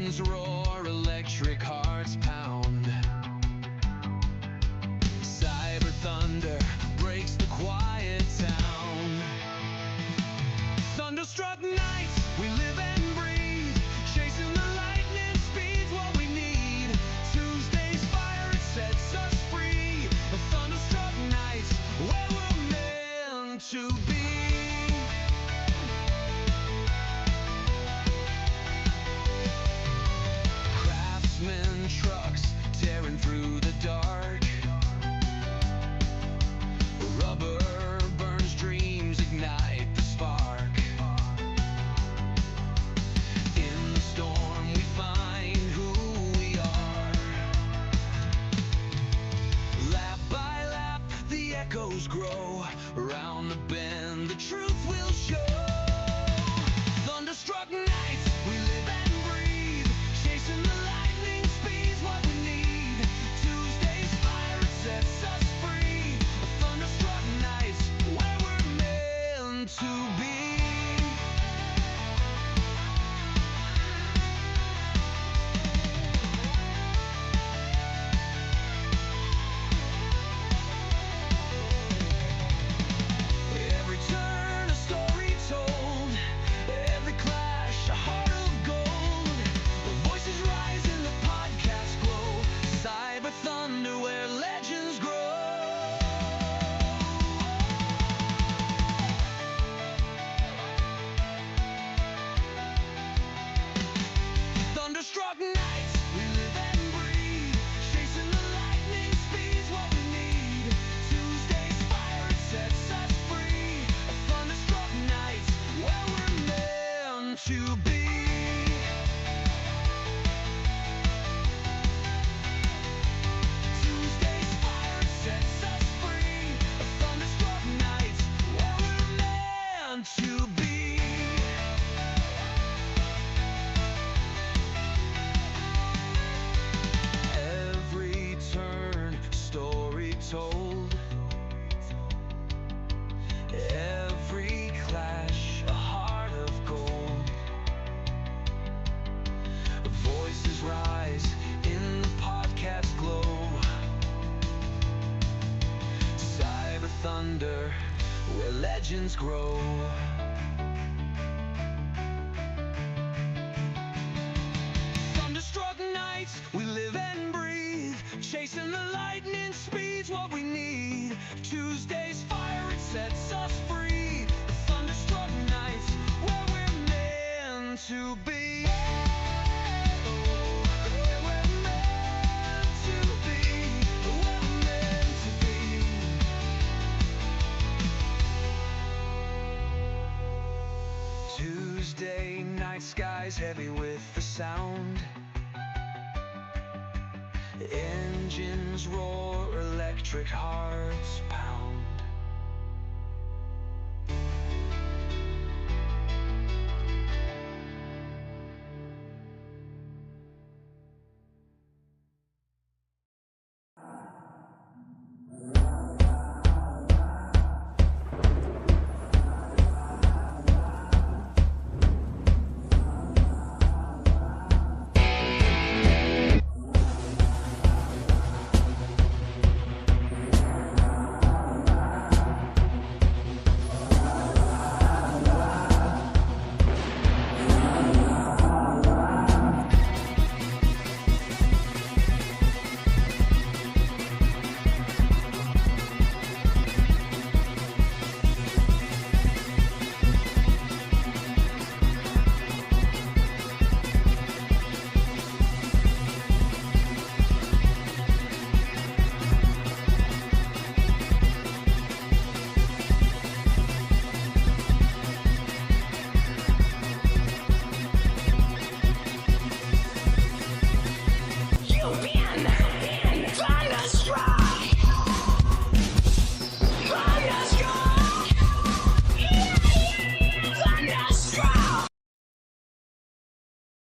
Engines roar, electric hearts pound. Cyber thunder breaks the quiet town. Thunderstruck nights, we live and breathe. Chasing the lightning speed's what we need. Tuesday's fire, it sets us free. The thunderstruck nights, where we're meant to be. Craftsman trucks tearing through the dark. Rubber burns dreams, ignite the spark. In the storm we find who we are. Lap by lap the echoes grow. Around the bend the truth will show. Thunderstruck nights, we live and breathe. Chasing the lightning speed's what we need. Tuesday's fire, it sets us free. Thunderstruck nights, where we're meant to be. Every turn a story told, every clash a heart of gold. The voices rise in the podcast glow. Cyber thunder where legends grow. Thunderstruck nights, we live and breathe. Chasing the lightning speed's what we need. Tuesday's fire, it sets us free. Thunderstruck nights, where we're meant to be. Tuesday's fire, it sets us free. Thunderstruck nights, where we're meant to be. Every turn, story told. Every clash, a heart of gold. Voices rise in the podcast glow. Cyber thunder, where legends grow. Thunderstruck nights, we live and breathe. Chasing the lightning speed's what we need. Tuesday's fire, it sets us free. Thunderstruck nights, where we're meant to be. Where we're meant to be. Where we're meant to be. Tuesday night skies heavy with the sound. Engines roar, electric hearts pound.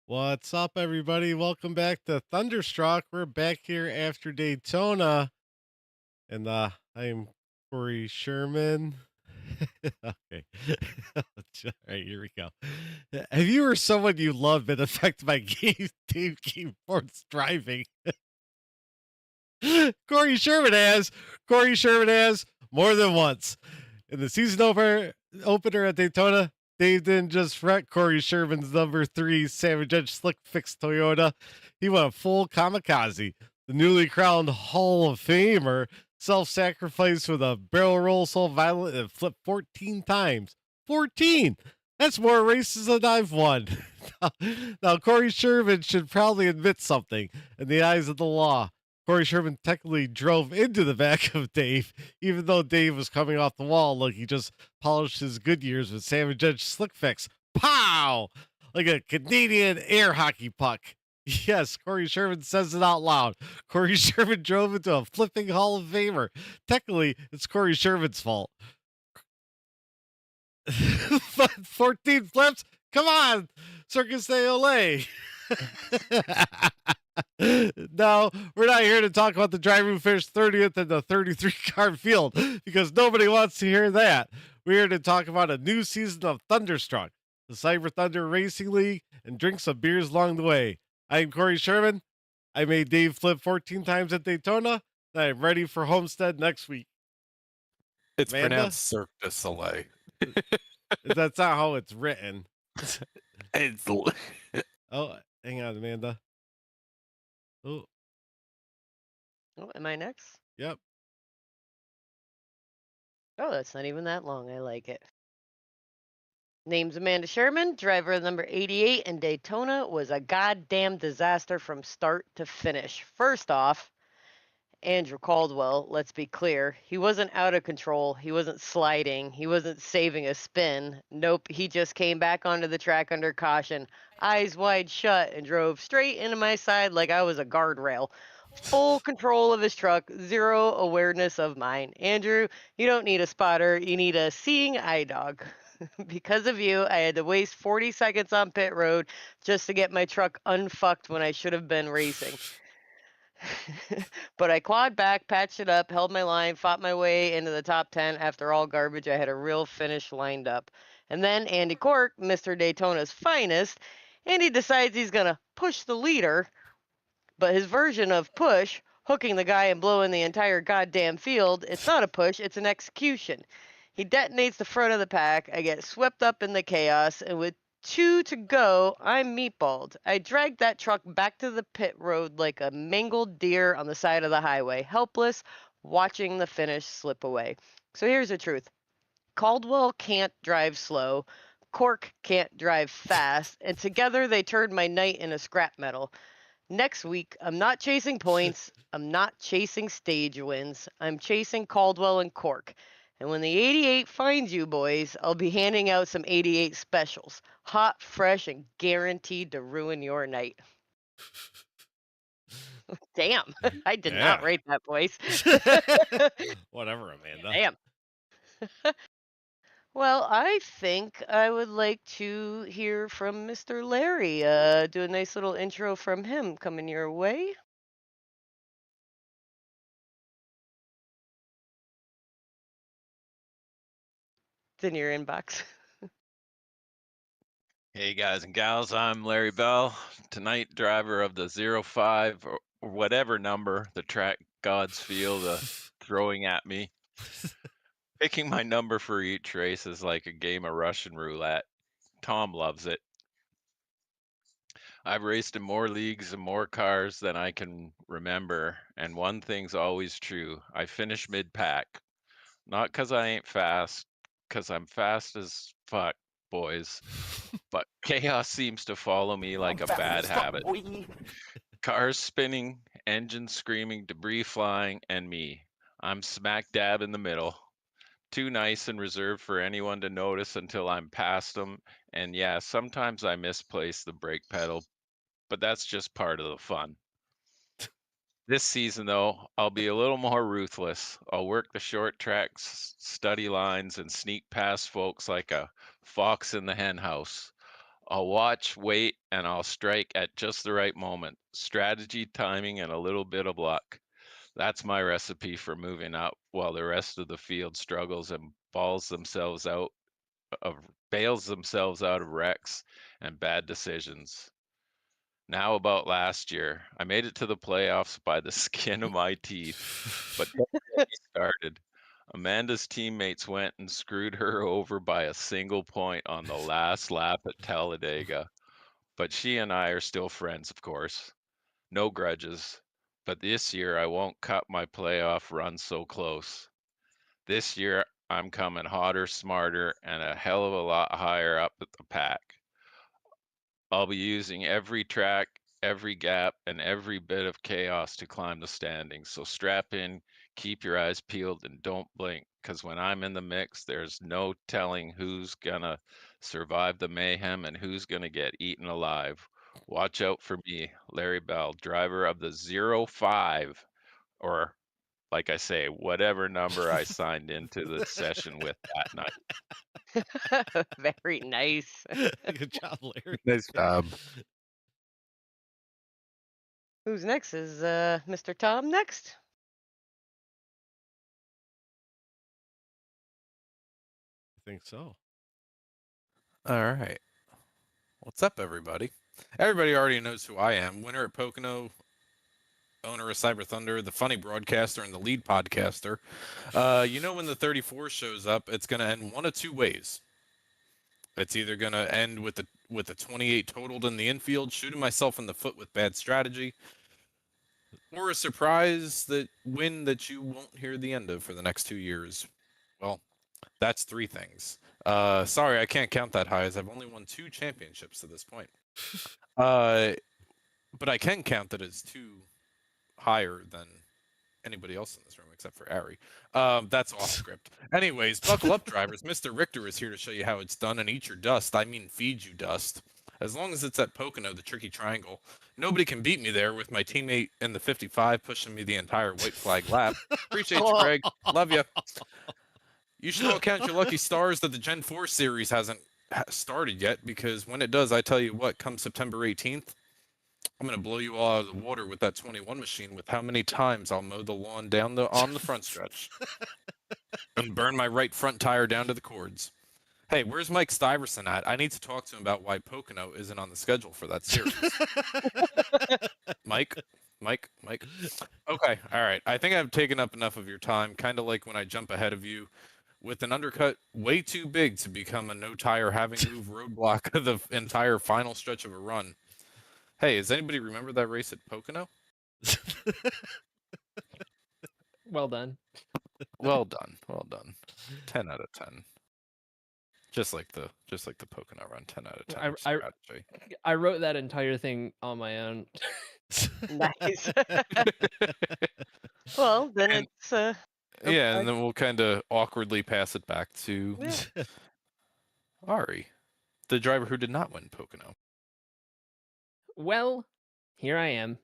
What's up, everybody? Welcome back to Thunderstruck. We're back here after Daytona, and I am Kory Sherman. Okay. All right, here we go. Have you or someone you love been affected by Dave Game Sports driving? Corey Sherman has. Corey Sherman has more than once. In the season opener at Daytona, Dave didn't just wreck Corey Sherman's number 3 Savage Edge Slick Fix Toyota. He went full kamikaze. The newly crowned Hall of Famer self-sacrificed with a barrel roll so violent it flipped 14 times. 14! That's more races than I've won. Now, Corey Sherman should probably admit something in the eyes of the law. Corey Sherman technically drove into the back of Dave, even though Dave was coming off the wall like he just polished his good years with Savage Edge Slick Fix. Pow! Like a Canadian air hockey puck. Yes, Corey Sherman says it out loud. Corey Sherman drove into a flipping Hall of Famer. Technically, it's Corey Sherman's fault. 14 flips? Come on, Circus de Olay. No, we're not here to talk about the driver who finished 30th in the 33 car field because nobody wants to hear that. We're here to talk about a new season of Thunderstruck, the Cyber Thunder Racing League, and drink some beers along the way. I'm Corey Sherman. I made Dave flip 14 times at Daytona, and I'm ready for Homestead next week. It's Amanda? pronounced Cirque du Soleil. That's not how it's written. It's Oh, hang on, Amanda. Oh, Oh, am I next? yep. Oh, that's not even that long. I like it. Name's Amanda Sherman, driver number 88 in Daytona, was a goddamn disaster from start to finish. First off, Andrew Caldwell, let's be clear, he wasn't out of control. He wasn't sliding. He wasn't saving a spin. Nope, he just came back onto the track under caution, eyes wide shut, and drove straight into my side like I was a guardrail. Full control of his truck, zero awareness of mine. Andrew, you don't need a spotter. You need a seeing eye dog. Because of you, I had to waste 40 seconds on pit road just to get my truck unfucked when I should have been racing. But I clawed back, patched it up, held my line, fought my way into the top 10. After all garbage, I had a real finish lined up. And then Andy Cork, Mr. Daytona's finest, Andy decides he's going to push the leader, but his version of push, hooking the guy and blowing the entire goddamn field, it's not a push, it's an execution. He detonates the front of the pack, I get swept up in the chaos, and with 2 to go, I'm meatballed. I dragged that truck back to the pit road like a mangled deer on the side of the highway, helpless, watching the finish slip away. So here's the truth. Caldwell can't drive slow, Cork can't drive fast, and together they turned my night into scrap metal. Next week, I'm not chasing points. I'm not chasing stage wins. I'm chasing Caldwell and Cork. And when the 88 finds you, boys, I'll be handing out some 88 specials. Hot, fresh, and guaranteed to ruin your night. Damn, I did not Yeah. write that voice. Whatever, Amanda. Damn. Well, I think I would like to hear from Mr. Larry. Do a nice little intro from him coming your way. It's in your inbox. Hey guys and gals, I'm Larry Bell, tonight driver of the 05 or whatever number the track gods feel throwing at me. Picking my number for each race is like a game of Russian roulette. Tom loves it. I've raced in more leagues and more cars than I can remember, and one thing's always true. I finish mid-pack. Not 'cause I ain't fast, 'cause I'm fast as fuck, boys. But chaos seems to follow me like a bad habit. Cars spinning, engines screaming, debris flying, and me. I'm smack dab in the middle. Too nice and reserved for anyone to notice until I'm past them. And yeah, sometimes I misplace the brake pedal, but that's just part of the fun. This season, though, I'll be a little more ruthless. I'll work the short tracks, study lines, and sneak past folks like a fox in the hen house. I'll watch, wait, and I'll strike at just the right moment. Strategy, timing, and a little bit of luck. That's my recipe for moving up while the rest of the field struggles and bails themselves out of wrecks and bad decisions. Now about last year, I made it to the playoffs by the skin of my teeth, but don't get me started. Amanda's teammates went and screwed her over by a single point on the last lap at Talladega. But she and I are still friends, of course. No grudges. But this year, I won't cut my playoff run so close. This year, I'm coming hotter, smarter, and a hell of a lot higher up at the pack. I'll be using every track, every gap, and every bit of chaos to climb the standings. So strap in, keep your eyes peeled, and don't blink, because when I'm in the mix, there's no telling who's gonna survive the mayhem and who's gonna get eaten alive. Watch out for me, Larry Bell, driver of the 05, or like I say, whatever number I signed into the session with that night. Very nice. Good job, Larry. Nice job. Who's next? Is Mr. Tom next? I think so. All right. What's up, everybody? Everybody already knows who I am. Winner at Pocono, owner of Cyber Thunder, the funny broadcaster, and the lead podcaster. You know, when the 34 shows up, it's going to end one of two ways. It's either going to end with the 28 totaled in the infield, shooting myself in the foot with bad strategy, or a surprise win that you won't hear the end of for the next 2 years. Well, that's three things. Sorry, I can't count that high, as I've only won 2 championships to this point. But I can count that as 2 higher than anybody else in this room except for Ari. That's off script. Anyways, buckle up, drivers. Mr. Richter is here to show you how it's done and eat your dust. I mean, feed you dust. As long as it's at Pocono, the tricky triangle, nobody can beat me there with my teammate in the 55 pushing me the entire white flag lap. Appreciate you, Greg. Love you. You should all count your lucky stars that the Gen 4 series hasn't started yet, because when it does, I tell you what, come September 18th, I'm going to blow you all out of the water with that 21 machine with how many times I'll mow the lawn on the front stretch and burn my right front tire down to the cords. Hey, where's Mike Stiverson at? I need to talk to him about why Pocono isn't on the schedule for that series. Mike. Okay, all right. I think I've taken up enough of your time, kind of like when I jump ahead of you with an undercut way too big to become a no tire having move roadblock of the entire final stretch of a run. Hey, does anybody remember that race at Pocono? Well done. Well done. 10 out of 10. Just like the Pocono run, 10 out of 10. Strategy. I wrote that entire thing on my own. Nice. Well, then it's yeah, and then we'll kind of awkwardly pass it back to Ari, the driver who did not win Pocono. Well, here I am,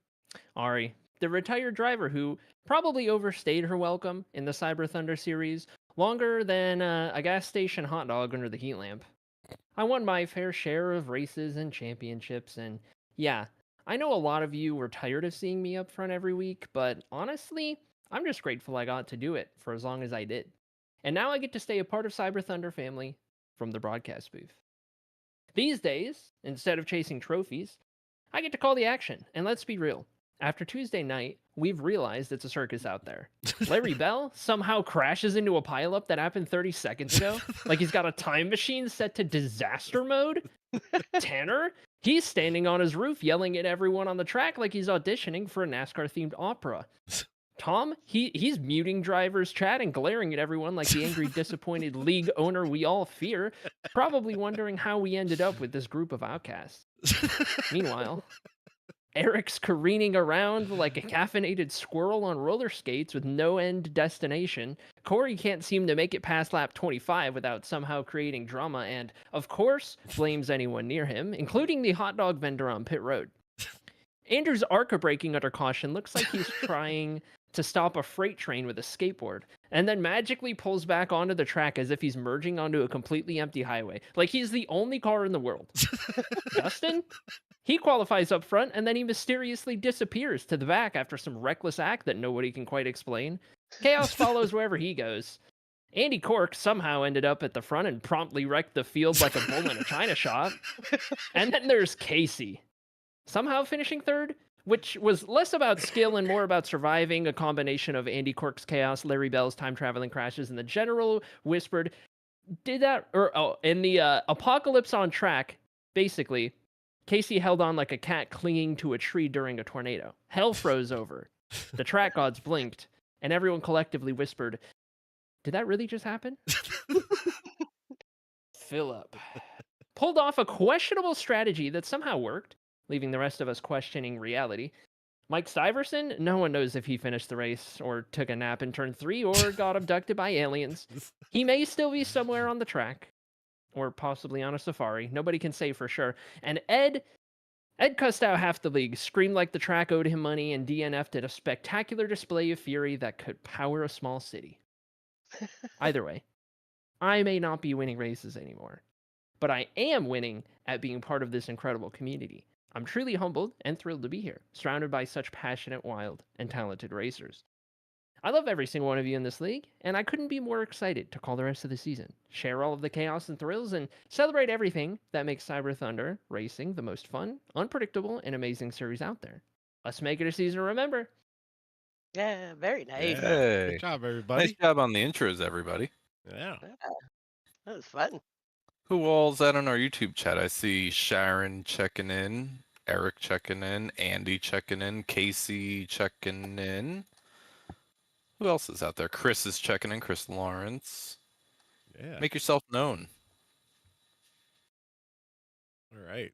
Ari, the retired driver who probably overstayed her welcome in the Cyber Thunder series longer than a gas station hot dog under the heat lamp. I won my fair share of races and championships, and yeah, I know a lot of you were tired of seeing me up front every week, but honestly, I'm just grateful I got to do it for as long as I did. And now I get to stay a part of Cyber Thunder family from the broadcast booth. These days, instead of chasing trophies, I get to call the action, and let's be real. After Tuesday night, we've realized it's a circus out there. Larry Bell somehow crashes into a pileup that happened 30 seconds ago, like he's got a time machine set to disaster mode. Tanner, he's standing on his roof yelling at everyone on the track like he's auditioning for a NASCAR-themed opera. Tom, he's muting drivers' chat and glaring at everyone like the angry, disappointed league owner we all fear, probably wondering how we ended up with this group of outcasts. Meanwhile, Eric's careening around like a caffeinated squirrel on roller skates with no end destination. Kory can't seem to make it past lap 25 without somehow creating drama and, of course, blames anyone near him, including the hot dog vendor on pit road. Andrew's ARCA braking under caution looks like he's trying to stop a freight train with a skateboard, and then magically pulls back onto the track as if he's merging onto a completely empty highway, like he's the only car in the world. Justin? He qualifies up front, and then he mysteriously disappears to the back after some reckless act that nobody can quite explain. Chaos follows wherever he goes. Andy Cork somehow ended up at the front and promptly wrecked the field like a bull in a china shop. And then there's Casey, somehow finishing third, which was less about skill and more about surviving a combination of Andy Cork's chaos, Larry Bell's time traveling crashes, and the general whispered, in the apocalypse on track, basically, Casey held on like a cat clinging to a tree during a tornado. Hell froze over. The track gods blinked, and everyone collectively whispered, "Did that really just happen?" Philip pulled off a questionable strategy that somehow worked, leaving the rest of us questioning reality. Mike Stiverson, no one knows if he finished the race or took a nap in turn 3 or got abducted by aliens. He may still be somewhere on the track or possibly on a safari. Nobody can say for sure. And Ed cussed out half the league, screamed like the track owed him money, and DNF'd at a spectacular display of fury that could power a small city. Either way, I may not be winning races anymore, but I am winning at being part of this incredible community. I'm truly humbled and thrilled to be here, surrounded by such passionate, wild, and talented racers. I love every single one of you in this league, and I couldn't be more excited to call the rest of the season, share all of the chaos and thrills, and celebrate everything that makes Cyber Thunder racing the most fun, unpredictable, and amazing series out there. Let's make it a season to remember. Yeah, very nice. Hey. Good job, everybody. Nice job on the intros, everybody. Yeah. That was fun. Who all's that on our YouTube chat? I see Sharon checking in, Eric checking in, Andy checking in, Casey checking in. Who else is out there? Chris is checking in, Chris Lawrence. Yeah. Make yourself known. All right.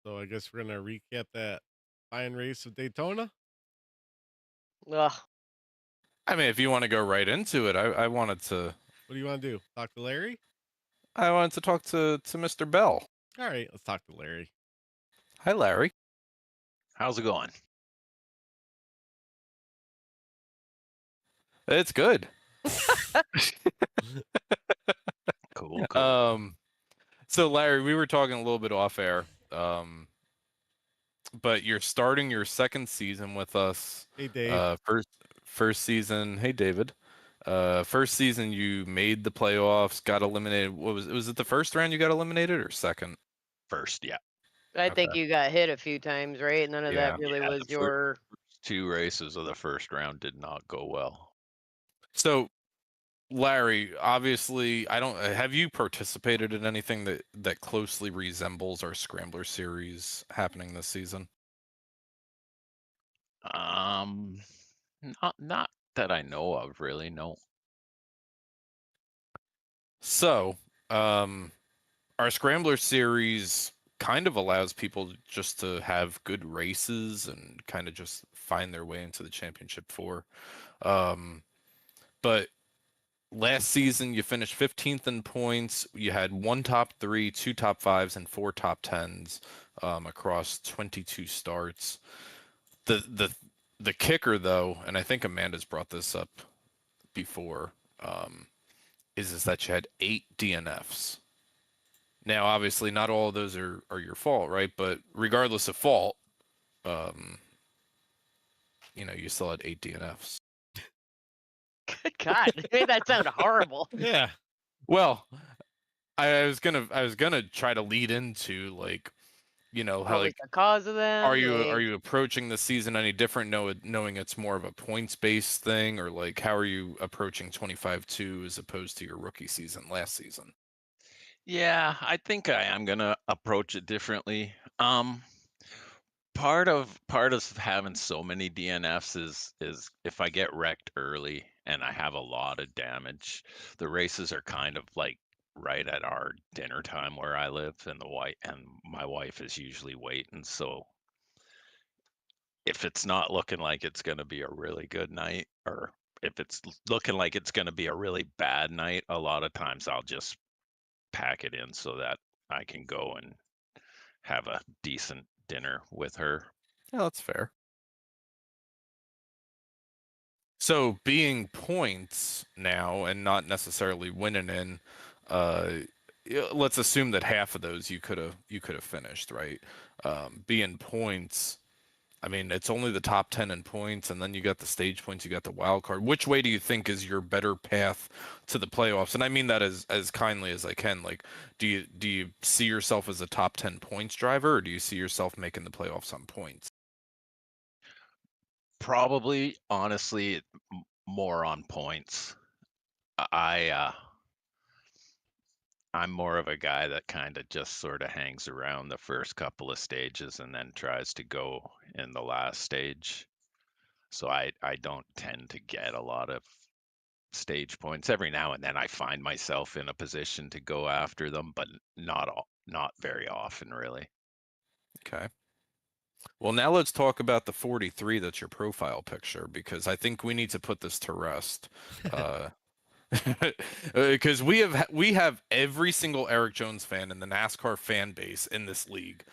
So I guess we're gonna recap that fine race of Daytona. Ugh. I mean, if you want to go right into it, I wanted to What do you want to do? Talk to Larry? talk to Mr. Bell. All right, let's talk to Larry. Hi, Larry. How's it going? It's good. Cool, cool. So Larry, we were talking a little bit off air. But you're starting your second season with us. Hey, Dave. First season. Hey, David. First season you made the playoffs, got eliminated. Was it the first round you got eliminated or second? First, yeah. I think you got hit a few times, right? None of Yeah. that really Yeah, was the your. 2 races of the first round did not go well. So, Larry, obviously, have you participated in anything that closely resembles our Scrambler series happening this season? Not that I know of, really. No. So, our Scrambler series kind of allows people just to have good races and kind of just find their way into the championship 4. But last season you finished 15th in points. You had 1 top 3, 2 top 5s, and 4 top 10s across 22 starts. The kicker, though, and I think Amanda's brought this up before, is that you had 8 DNFs. Now, obviously, not all of those are your fault, right? But regardless of fault, you still had 8 DNFs. Good God, you made that sound horrible. Yeah. Well, I was gonna try to lead into how What was the cause of that? are you approaching the season any different, knowing it's more of a points based thing, or how are you approaching 25-2 as opposed to your rookie season last season? Yeah, I think I am gonna approach it differently. Part of having so many DNFs is if I get wrecked early and I have a lot of damage, the races are kind of like right at our dinner time where I live, and my wife is usually waiting. So if it's not looking like it's going to be a really good night, or if it's looking like it's going to be a really bad night, a lot of times I'll just pack it in so that I can go and have a decent dinner with her. Yeah, that's fair. So being points now and not necessarily winning in, let's assume that half of those you could have finished, right? Being points, I mean, it's only the top 10 in points, and then you got the stage points, you got the wild card. Which way do you think is your better path to the playoffs? And I mean that as kindly as I can. Like, do you see yourself as a top 10 points driver, or do you see yourself making the playoffs on points? Probably, honestly, more on points. I'm more of a guy that kind of just sort of hangs around the first couple of stages and then tries to go in the last stage. So I don't tend to get a lot of stage points. Every now and then I find myself in a position to go after them, but not very often, really. Okay. Well, now let's talk about the 43 that's your profile picture, because I think we need to put this to rest. Because we have every single Eric Jones fan in the NASCAR fan base in this league.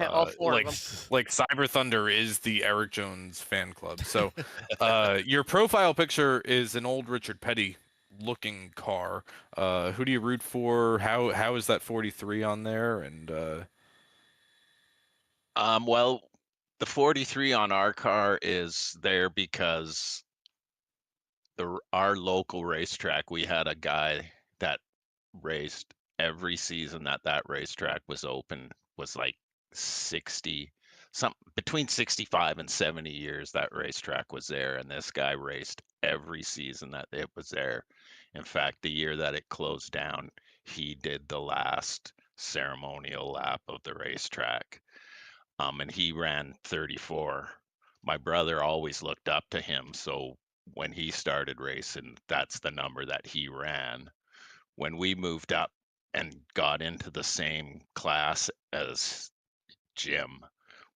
All four like of them. like Cyber Thunder is the Eric Jones fan club. So your profile picture is an old Richard Petty looking car. Who do you root for? How is that 43 on there? And Well, the 43 on our car is there because our local racetrack, we had a guy that raced every season that racetrack was open, was like 60 some between 65 and 70 years that racetrack was there, and this guy raced every season that it was there. In fact, the year that it closed down, he did the last ceremonial lap of the racetrack. And he ran 34. My brother always looked up to him, so when he started racing, that's the number that he ran. When we moved up and got into the same class as Jim,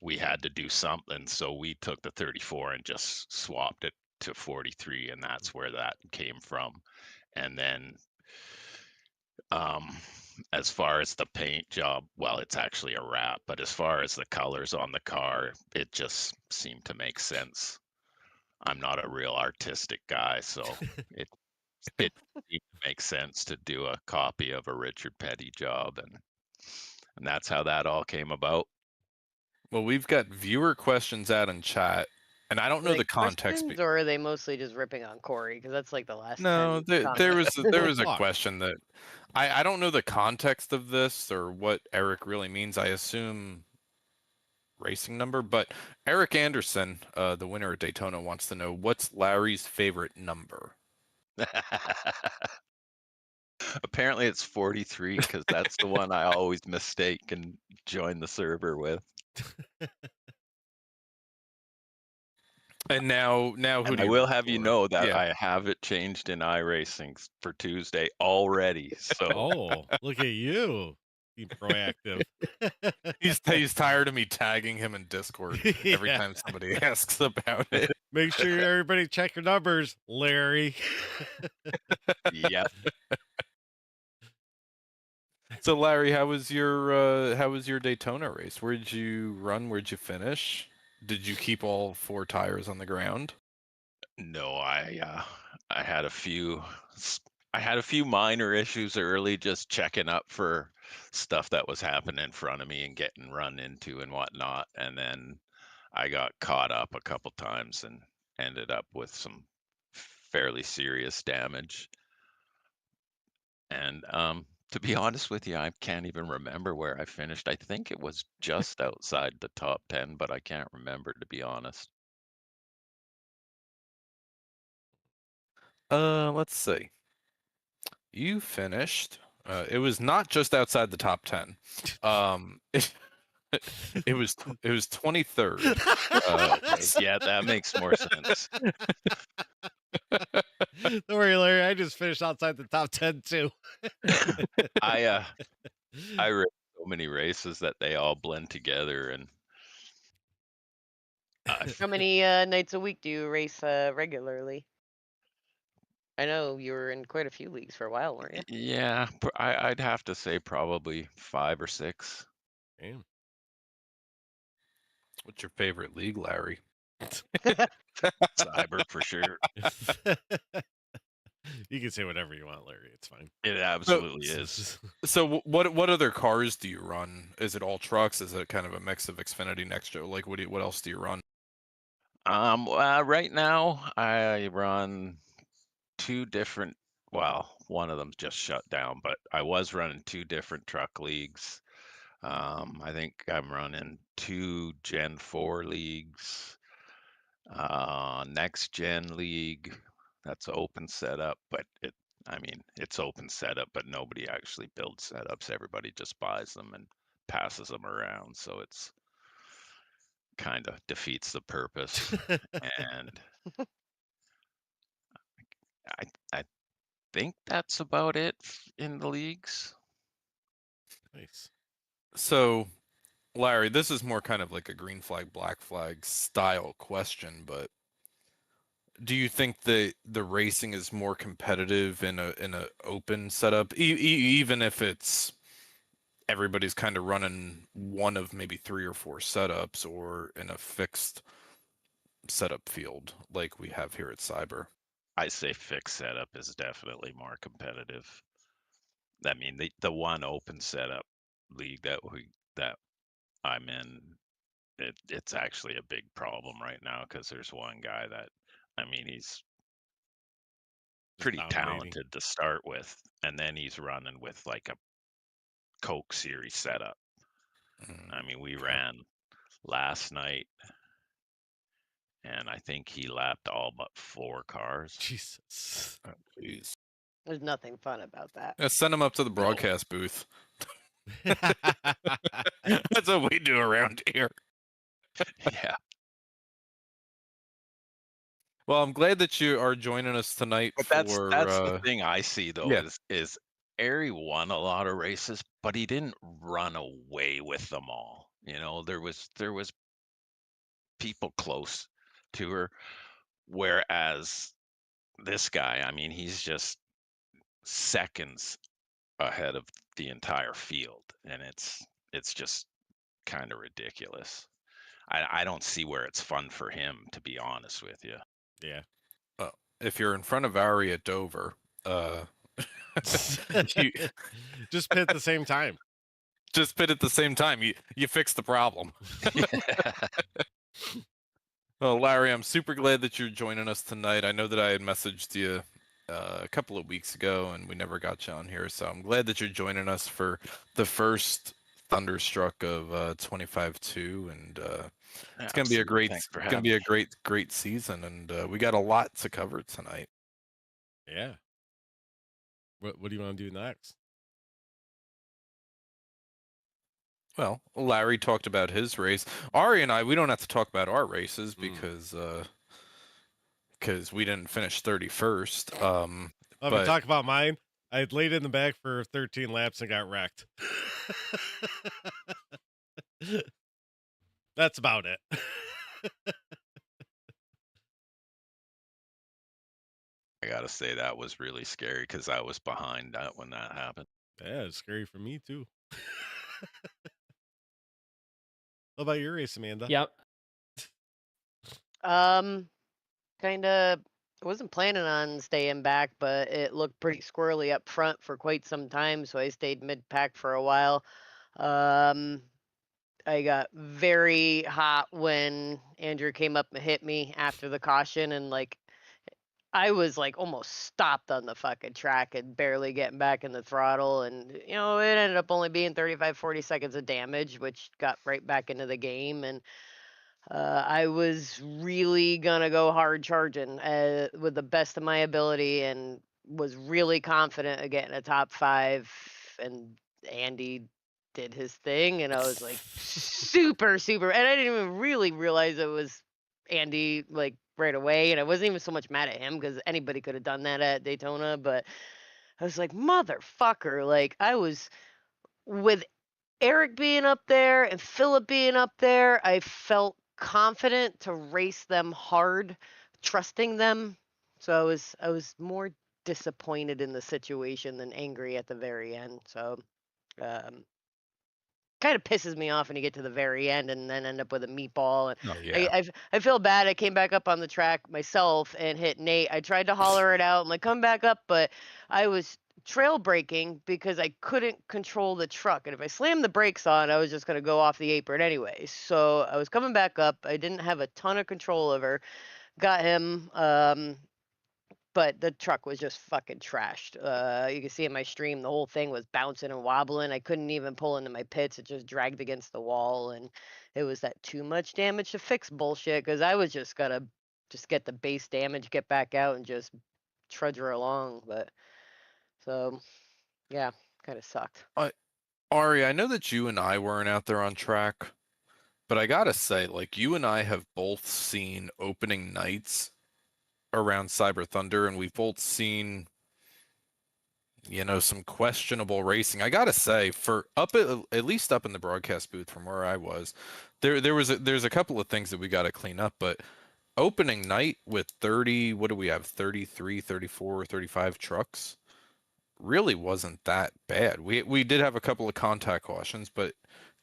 we had to do something, so we took the 34 and just swapped it to 43, and that's where that came from. And then as far as the paint job, well, it's actually a wrap, but as far as the colors on the car, it just seemed to make sense. I'm not a real artistic guy, so it seemed to make sense to do a copy of a Richard Petty job, and that's how that all came about. well, we've got viewer questions out in chat, and I don't know Are they the context. questions, or are they mostly just ripping on Kory? Because that's like the last No, 10 there comments. was a Fuck. question that I don't know the context of this or what Eric really means. I assume racing number, but Eric Anderson, the winner at Daytona, wants to know what's Larry's favorite number. Apparently it's 43 because that's the one I always mistake and join the server with. And now who And do I you will root have you for? know that Yeah. I have it changed in iRacing for Tuesday already. So Oh, look at you being proactive. He's tired of me tagging him in Discord every Yeah. time somebody asks about it. Make sure everybody check your numbers, Larry. yep. So Larry, how was your Daytona race? Where'd you run? Where'd you finish? Did you keep all 4 tires on the ground? No, I had a few minor issues early, just checking up for stuff that was happening in front of me and getting run into and whatnot. And then I got caught up a couple times and ended up with some fairly serious damage. And to be honest with you, I can't even remember where I finished. I think it was just outside the top 10, but I can't remember, to be honest. Let's see. You finished. It was not just outside the top 10. It was 23rd. Yeah, that makes more sense. Don't worry, Larry. I just finished outside the top 10 too. I race so many races that they all blend together, and How many nights a week do you race regularly? I know you were in quite a few leagues for a while, weren't you? yeah, I'd have to say probably 5 or 6. Damn. What's your favorite league, Larry? Cyber for sure. You can say whatever you want, Larry. It's fine. It absolutely is. So what other cars do you run? Is it all trucks? Is it kind of a mix of Xfinity, Next Gen? Like what else do you run? Right now I run 2 different. Well, one of them just shut down, but I was running 2 different truck leagues. I think I'm running 2 Gen 4 leagues, next gen league. That's open setup, but it's open setup, but nobody actually builds setups. Everybody just buys them and passes them around, so it's kind of defeats the purpose. And I think that's about it in the leagues. Nice. So, Larry, this is more kind of like a green flag, black flag style question, but do you think the racing is more competitive in a open setup, even if it's everybody's kind of running one of maybe 3 or 4 setups, or in a fixed setup field like we have here at Cyber? I say fixed setup is definitely more competitive. I mean, the one open setup league that I'm in, it's actually a big problem right now because there's one guy that, he's Just pretty dominating. talented to start with, and then he's running with like a Coke Series setup. We Okay. ran last night, and I think he lapped all but 4 cars. Jesus. Oh, jeez. There's nothing fun about that. Yeah, send them up to the No. broadcast booth. That's what we do around here. Yeah. Well, I'm glad that you are joining us tonight But for that's the thing I see though, yeah. is Airy won a lot of races, but he didn't run away with them all. There was people close to her, whereas this guy, he's just seconds ahead of the entire field, and it's just kind of ridiculous. I don't see where it's fun for him, to be honest with you. Yeah. If you're in front of Ari at Dover, you Just pit at the same time. just pit at the same time. You fix the problem. Well, Larry, I'm super glad that you're joining us tonight. I know that I had messaged you a couple of weeks ago, and we never got you on here. So I'm glad that you're joining us for the first Thunderstruck of 25-2, and it's gonna be a Absolutely. Thanks for having me. great season, and we got a lot to cover tonight. Yeah. What do you want to do next? Well, Larry talked about his race. Ari and I, we don't have to talk about our races because we didn't finish 31st. If we but talk about mine, I laid in the back for 13 laps and got wrecked. That's about it. I gotta say that was really scary because I was behind that when that happened. Yeah, it's scary for me too. What about your race, Amanda? Yep. Kind of. I wasn't planning on staying back, but it looked pretty squirrely up front for quite some time, so I stayed mid-pack for a while. I got very hot when Andrew came up and hit me after the caution, and I was almost stopped on the fucking track and barely getting back in the throttle, and it ended up only being 35-40 seconds of damage, which got right back into the game. And I was really gonna go hard charging with the best of my ability, and was really confident of getting a top 5. And Andy did his thing, and I was super, super. And I didn't even really realize it was Andy right away. And I wasn't even so much mad at him because anybody could have done that at Daytona. But I was like, motherfucker! I was with Eric being up there and Philip being up there, I felt confident to race them hard, trusting them. So I was more disappointed in the situation than angry at the very end. So kind of pisses me off when you get to the very end and then end up with a meatball. And oh yeah, I feel bad. I came back up on the track myself and hit Nate. I tried to holler it out. I'm like, come back up, but I was trail braking because I couldn't control the truck. And if I slammed the brakes on, I was just going to go off the apron anyway. So I was coming back up. I didn't have a ton of control over. Got him. But the truck was just fucking trashed. You can see in my stream, the whole thing was bouncing and wobbling. I couldn't even pull into my pits. It just dragged against the wall. And it was that too much damage to fix bullshit because I was just going to just get the base damage, get back out, and just trudge her along. But so, yeah, kind of sucked. Ari, I know that you and I weren't out there on track, but I gotta say, like, you and I have both seen opening nights around Cyber Thunder, and we've both seen, some questionable racing. I gotta say, for at least up in the broadcast booth from where I was, there's a couple of things that we gotta clean up, but opening night with 30, what do we have, 33, 34, 35 trucks really wasn't that bad. We did have a couple of contact cautions, but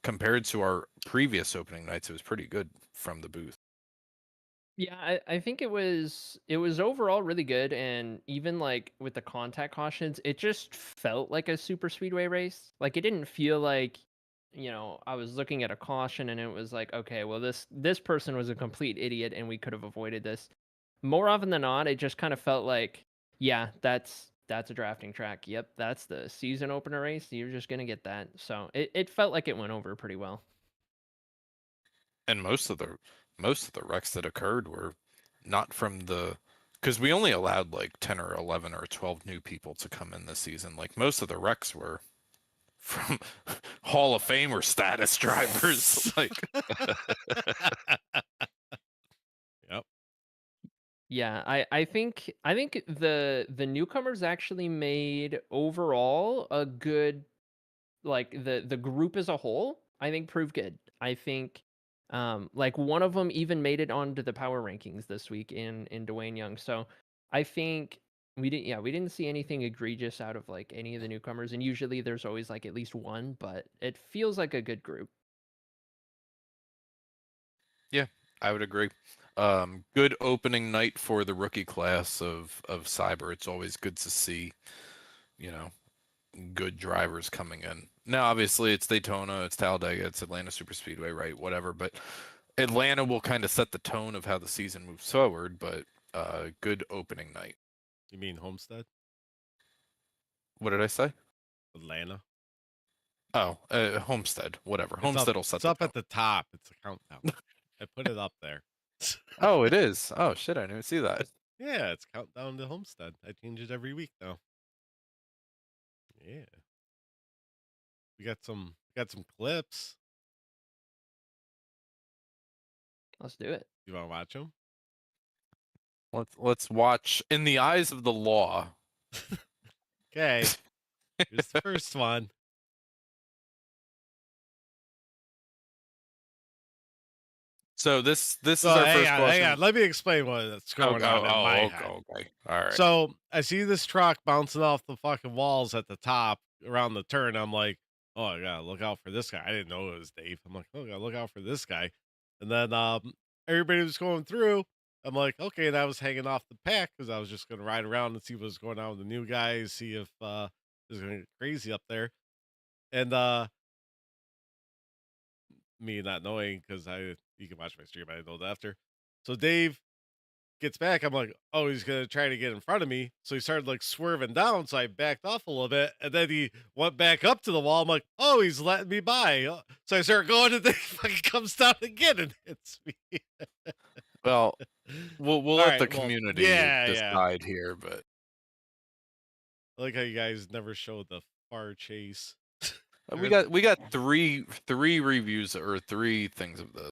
compared to our previous opening nights, it was pretty good from the booth. Yeah, I think it was overall really good, and even like with the contact cautions, it just felt like a super speedway race. Like it didn't feel like, I was looking at a caution and it was like, okay, well this person was a complete idiot and we could have avoided this. More often than not, it just kind of felt like, yeah, that's a drafting track. Yep, that's the season opener race. You're just gonna get that. So it felt like it went over pretty well. And most of the wrecks that occurred were not from the, because we only allowed like 10 or 11 or 12 new people to come in this season. Like most of the wrecks were from Hall of Famer status drivers. Like, Yep. Yeah, I think the newcomers actually made overall a good, like the group as a whole, I think proved good. I think like one of them even made it onto the power rankings this week in Dwayne Young. So I think we didn't see anything egregious out of like any of the newcomers, and usually there's always like at least one, but it feels like a good group. yeah, I would agree. Good opening night for the rookie class of Cyber. It's always good to see, you know, good drivers coming in. Now, obviously, it's Daytona, it's Talladega, it's Atlanta Superspeedway, right? Whatever. But Atlanta will kind of set the tone of how the season moves forward. But good opening night. You mean Homestead? What did I say? Atlanta? Oh, Homestead. Whatever. It's Homestead will set It's the up tone. at the top. It's a countdown. I put it up there. Oh, it is. Oh shit! I didn't even see that. Yeah, it's countdown to Homestead. I change it every week now. Yeah. We got some clips. Let's do it. You want to watch them? Let's watch In the Eyes of the Law. Okay. Here's the first one. So this is So our hang first on, question. hang on. Let me explain what's going on in my head. Okay. All right. So I see this truck bouncing off the fucking walls at the top around the turn. I'm like, oh, I gotta look out for this guy. I didn't know it was Dave. I'm like, oh, I gotta look out for this guy. And then everybody was going through. I'm like, okay, and I was hanging off the pack because I was just gonna ride around and see what's going on with the new guys, see if there's gonna get crazy up there. And me not knowing because you can watch my stream, I didn't know that after. So Dave gets back, I'm like, oh, he's gonna try to get in front of me. So he started like swerving down, so I backed off a little bit, and then he went back up to the wall. I'm like, oh, he's letting me by. So I start going, and then he fucking comes down again and hits me. Well, we'll All let right, the well, community yeah. decide here, but I like how you guys never showed the far chase. we got three reviews or three things of this.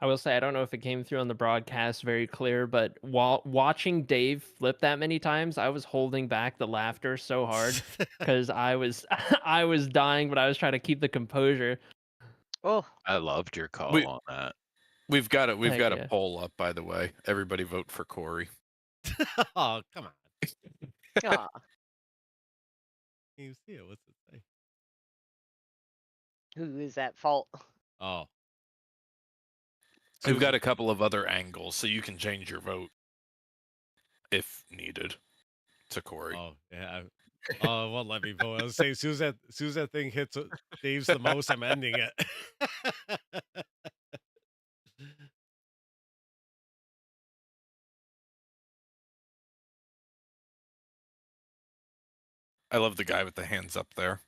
I will say I don't know if it came through on the broadcast very clear, but while watching Dave flip that many times, I was holding back the laughter so hard because I was I was dying, but I was trying to keep the composure. Oh, I loved your call We- on that. We've got Heck a yeah. poll up, by the way. Everybody vote for Kory. Oh, come on. aw. Can you see it? What's it say? Who is at fault? Oh. We've got a couple of other angles, so you can change your vote if needed to Kory. Oh yeah. Oh, it won't let me vote. I was saying, as soon as that thing hits Dave's the most, I'm ending it. I love the guy with the hands up there.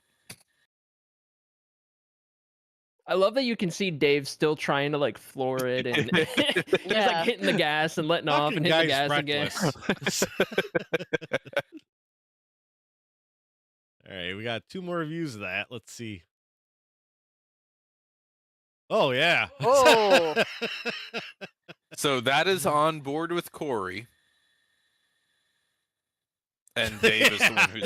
I love that you can see Dave still trying to like floor it and just Yeah. like hitting the gas and letting off Fucking and hitting the guy's gas again. reckless. All right, we got 2 more views of that. Let's see. Oh yeah. Oh. So that is on board with Kory. And Dave is the one who's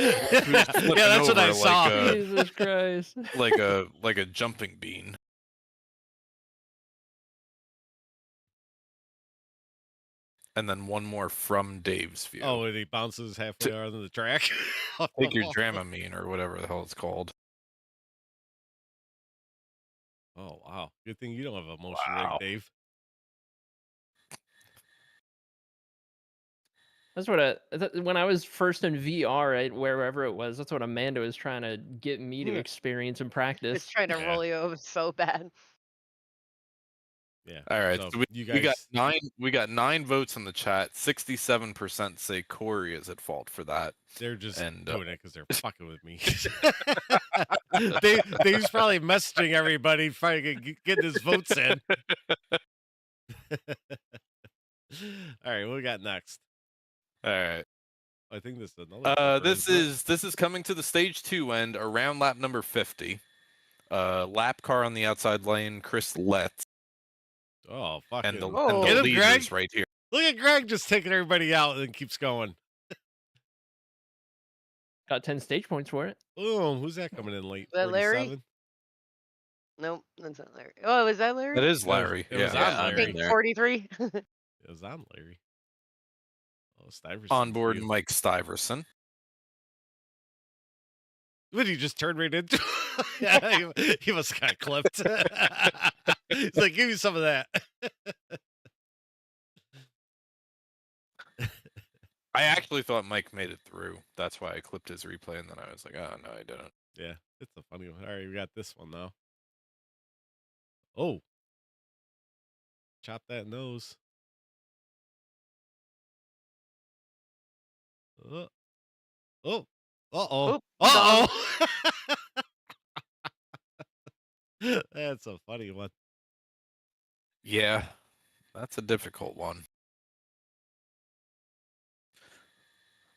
flipping Yeah, that's what I over saw. Jesus Christ. like a jumping bean. And then one more from Dave's view. Oh, and he bounces halfway out on the track. Take your Dramamine or whatever the hell it's called. Oh wow. Good thing you don't have a motion Wow. rig, Dave. That's what when I was first in VR, right, wherever it was, that's what Amanda was trying to get me to experience and practice. Just trying to Yeah. roll you over so bad. Yeah. All right, So so you we got guys, 9 votes in the chat. 67% say Kory is at fault for that. they're just and, doing it because they're fucking with me. Dave's probably messaging everybody, trying to get his votes in. All right, what we got next? All right. I think this is another. This is coming to the stage 2 end around lap number 50. Lap car on the outside lane, Chris Letts, Oh fucking. and the Get him, leaders Greg. right here. Look at Greg just taking everybody out and keeps going. Got 10 stage points for it. Oh, who's that coming in late? Is that Larry? 47? Nope, that's not Larry. Oh, is that Larry? That is Larry. It was yeah. on Yeah, Larry. I'm there. 43. It was on Larry. Oh, Stiverson's On board view. Mike Stiverson. What, he just turned right into? Yeah, he must have got clipped. He's like, give me some of that. I actually thought Mike made it through. That's why I clipped his replay, and then I was like, oh, no, I didn't. Yeah, it's a funny one. All right, we got this one now. Oh. Chop that nose. Oh. Oh. Uh-oh. Oop, Uh-oh. That's a funny one. Yeah, that's a difficult one.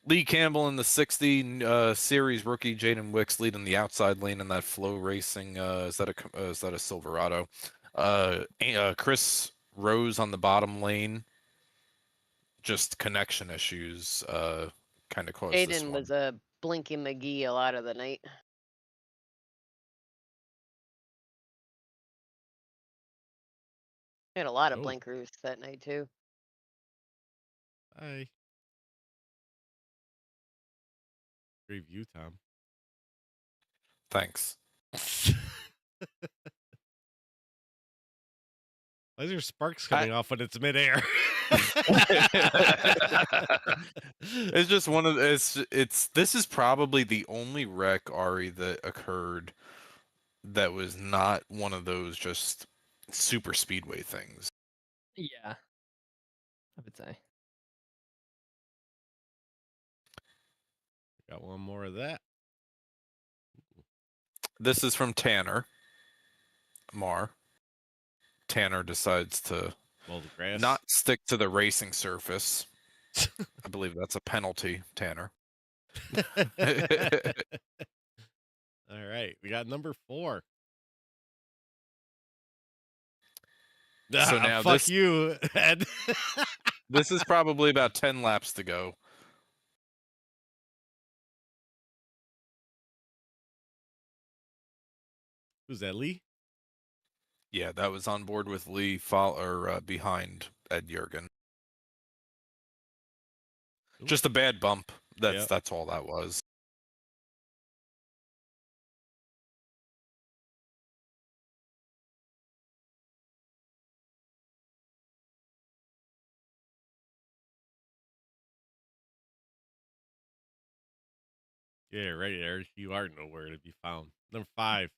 Lee Campbell in the 60 series rookie, Jaden Wicks leading the outside lane in that Flow Racing. Is that a Silverado? Chris Rose on the bottom lane. Just connection issues. Kind of close. This Aiden one. was a Blinky McGee a lot of the night. We had a lot of Oh. blinkers that night too. Hi. Great view, Tom. Thanks. Why is there sparks coming off when it's midair? It's just one of it's this is probably the only wreck, Ari, that occurred that was not one of those just super speedway things. Yeah. I would say. Got one more of that. This is from Tanner Mar. Tanner decides to Mow the grass. not stick to the racing surface. I believe that's a penalty, Tanner. All right, we got number 4. So now fuck this- you, Ed. This is probably about 10 laps to go. Who's that, Lee? Yeah, that was on board with Lee, behind Ed Jurgen. Ooh. Just a bad bump. Yep. That's all that was. Yeah, right, Eric. You are nowhere to be found. Number 5.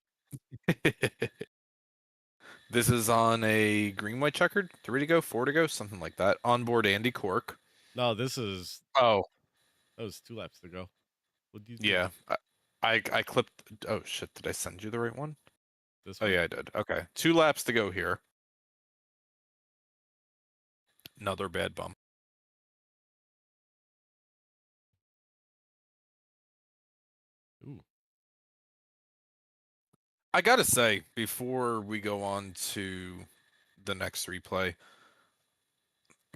This is on a green white checkered, 3 to go, 4 to go, something like that. Onboard Andy Cork. No, this is Oh, that was 2 laps to go. What do you do? yeah. I clipped. Oh shit! Did I send you the right one? This Oh one? yeah, I did. Okay, 2 laps to go here. Another bad bump. Ooh. I gotta say, before we go on to the next replay,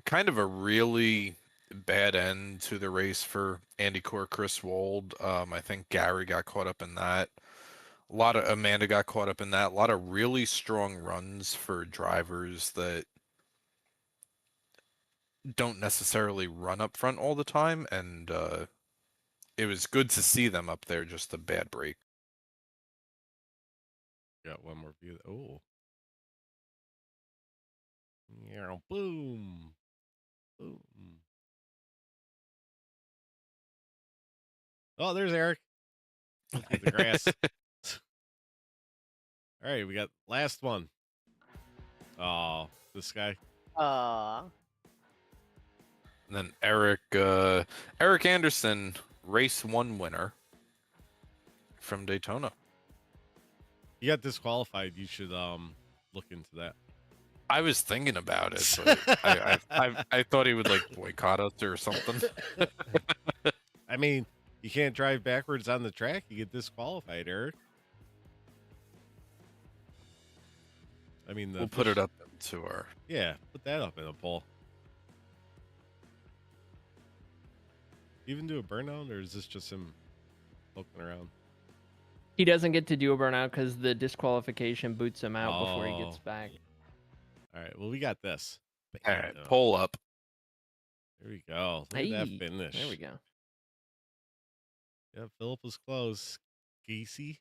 kind of a really bad end to the race for Andy Core, Chris Wold. I think Gary got caught up in that. A lot of Amanda got caught up in that. A lot of really strong runs for drivers that don't necessarily run up front all the time, and it was good to see them up there. Just a bad break. Got one more view. Oh. Yeah, boom. Boom. Oh, there's Eric. Look at the grass. All right, we got last one. Oh, this guy. Aw. And then Eric Anderson, race 1 winner from Daytona. You got disqualified. You should look into that. I was thinking about it, but I thought he would like boycott us or something. I mean, you can't drive backwards on the track. You get disqualified, Eric. I mean, We'll put it up to our. Yeah, put that up in a poll. Even do a burnout, or is this just him poking around? He doesn't get to do a burnout because the disqualification boots him out before he gets Oh. back. All right, well, we got this. All right, poll up. There we go. Look at that finish. There we go. Yeah, Philip was close. Casey's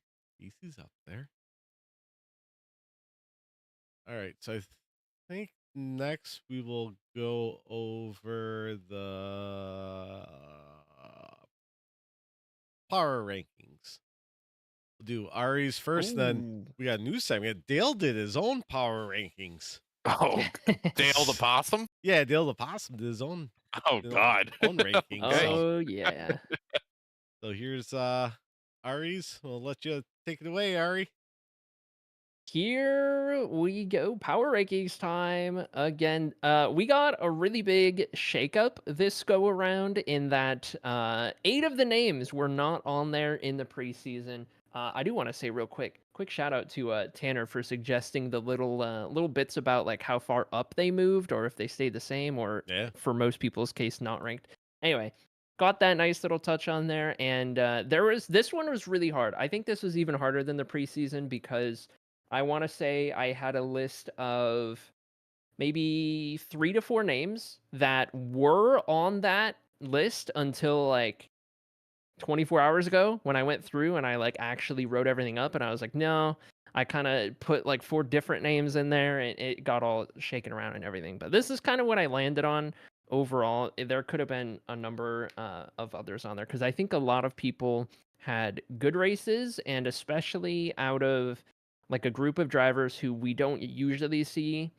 up there. All right, so I think next we will go over the power rankings. We'll do Ari's first, then we got news time. We got Dale did his own power rankings. Oh, Dale the Possum? Yeah, Dale the Possum did his own. Oh, God. Own rankings. Oh, yeah. So here's Ari's. We'll let you take it away, Ari. Here we go. Power rankings time again. We got a really big shakeup this go around in that 8 of the names were not on there in the preseason. I do want to say real quick shout out to Tanner for suggesting the little bits about like how far up they moved or if they stayed the same or for most people's case not ranked. Anyway, got that nice little touch on there, and this one was really hard. I think this was even harder than the preseason because I want to say I had a list of maybe 3 to 4 names that were on that list until like 24 hours ago when I went through and I like actually wrote everything up, and I was like, no, I kind of put like 4 different names in there and it got all shaken around and everything. But this is kind of what I landed on overall. There could have been a number of others on there because I think a lot of people had good races, and especially out of like a group of drivers who we don't usually see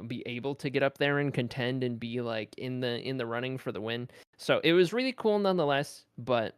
be able to get up there and contend and be like in the running for the win. So it was really cool nonetheless, but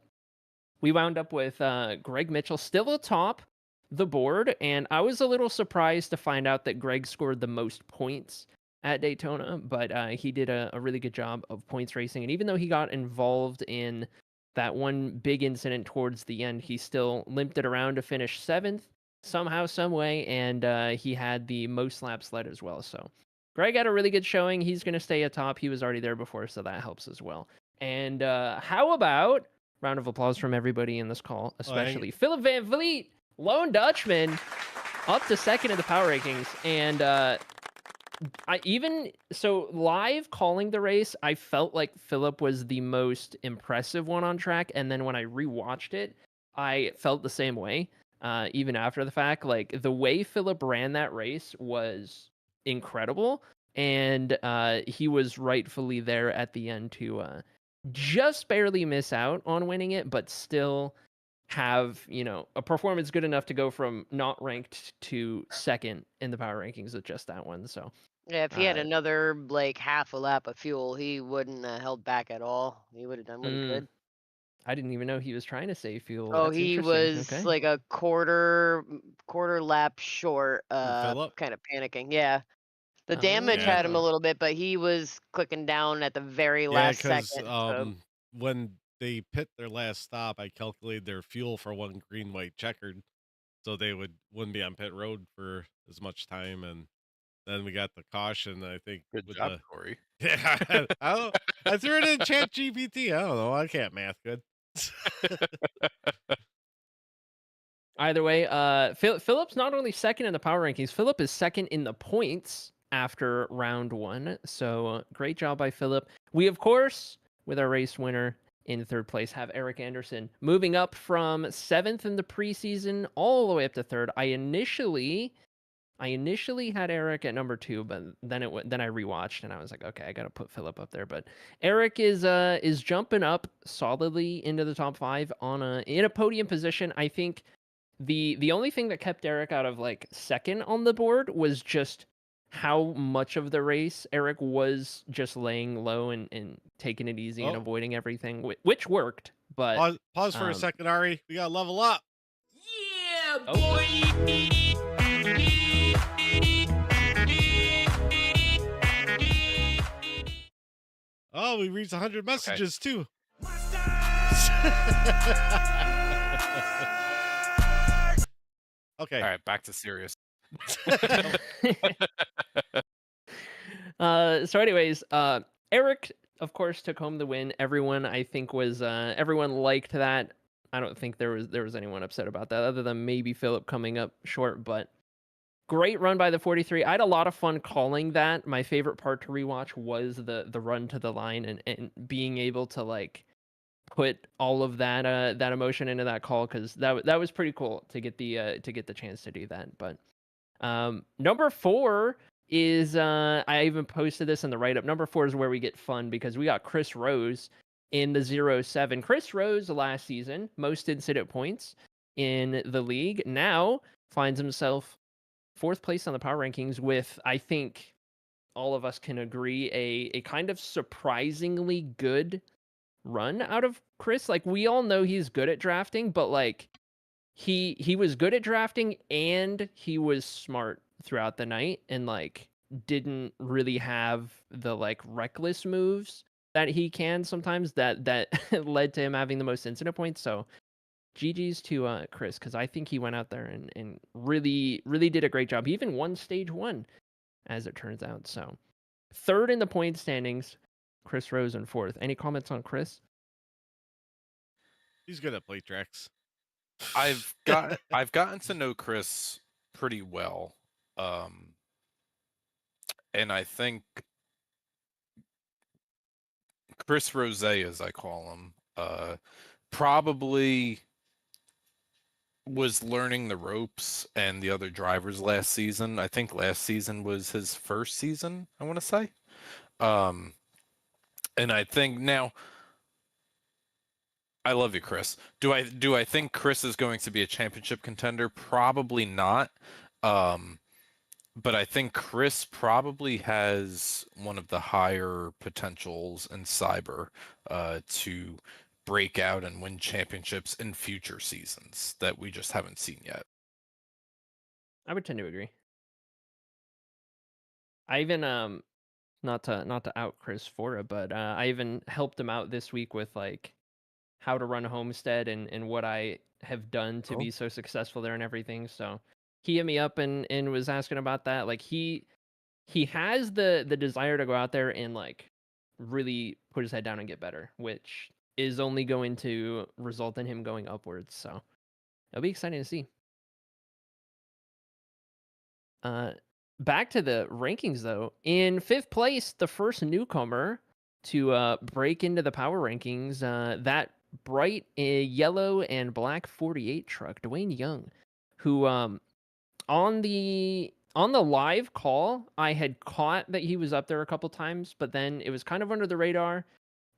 we wound up with Greg Mitchell still atop the board, and I was a little surprised to find out that Greg scored the most points at Daytona, but he did a really good job of points racing, and even though he got involved in that one big incident towards the end, he still limped it around to finish 7th somehow, some way, and he had the most laps led as well. So Greg had a really good showing. He's going to stay atop. He was already there before, so that helps as well. And how about round of applause from everybody in this call, especially Philip Van Vliet, Lone Dutchman, up to 2nd in the power rankings. And live calling the race, I felt like Philip was the most impressive one on track. And then when I rewatched it, I felt the same way. Even after the fact, like the way Philip ran that race was incredible, and he was rightfully there at the end to just barely miss out on winning it, but still have, a performance good enough to go from not ranked to second in the power rankings with just that one. So Yeah, if he had uh, another like half a lap of fuel, he wouldn't have held back at all. He would have done what he mm, could. I didn't even know he was trying to save fuel. Oh, That's he interesting. was Okay. like a quarter lap short, Who, Philip? kind of panicking. Yeah. The damage Yeah. had him a Oh. little bit, but he was clicking down at the very Yeah, last because second. So when they pit their last stop, I calculated their fuel for one green, white, checkered, so they wouldn't be on pit road for as much time, and then we got the caution. I think Good with job, the Kory. yeah, I don't. I threw it in Chat GPT. I don't know. I can't math good. Either way, Philip's not only second in the power rankings, Philip is second in the points after round 1. So great job by Philip. We, of course, with our race winner in third place, have Eric Anderson moving up from 7th in the preseason all the way up to 3rd. I initially had Eric at number 2, but then I rewatched and I was like, okay, I gotta put Philip up there. But Eric is jumping up solidly into the top 5 in a podium position. I think the only thing that kept Eric out of like second on the board was just how much of the race Eric was just laying low and taking it easy and Oh, avoiding everything, which worked. But pause for a second, Ari. We gotta level up. Yeah, Oh. boy. Oh, we reached 100 messages too. Okay. All right, back to serious. So anyways, Eric of course took home the win. Everyone I think was everyone liked that. I don't think there was anyone upset about that other than maybe Philip coming up short, but great run by the 43. I had a lot of fun calling that. My favorite part to rewatch was the run to the line and being able to like put all of that that emotion into that call, because that was pretty cool to get the chance to do that. But number 4 is I even posted this in the write-up. Number 4 is where we get fun because we got Chris Rose in the 0-7. Chris Rose last season, most incident points in the league, now finds himself 4th place on the power rankings with, I think all of us can agree, a kind of surprisingly good run out of Chris. Like, we all know he's good at drafting, but like he was good at drafting and he was smart throughout the night and like didn't really have the like reckless moves that he can sometimes that led to him having the most incident points. So GG's to Chris, because I think he went out there and really did a great job. He even won stage 1 as it turns out. So 3rd in the point standings, Chris Rose in 4th. Any comments on Chris? He's good at plate tracks. I've gotten to know Chris pretty well, and I think Chris Rose, as I call him, probably was learning the ropes and the other drivers last season. I think last season was his first season, I want to say. And I think now, I love you, Chris. Do I think Chris is going to be a championship contender? Probably not. But I think Chris probably has one of the higher potentials in Cyber to break out and win championships in future seasons that we just haven't seen yet. I would tend to agree. I even not to out Chris for it, but I even helped him out this week with like how to run Homestead and what I have done to be so successful there and everything. So he hit me up and was asking about that. Like he has the desire to go out there and like really put his head down and get better, which is only going to result in him going upwards. So it'll be exciting to see. Back to the rankings though. In 5th place, the first newcomer to break into the power rankings, that bright yellow and black 48 truck, Dwayne Young, who on the live call I had caught that he was up there a couple times, but then it was kind of under the radar.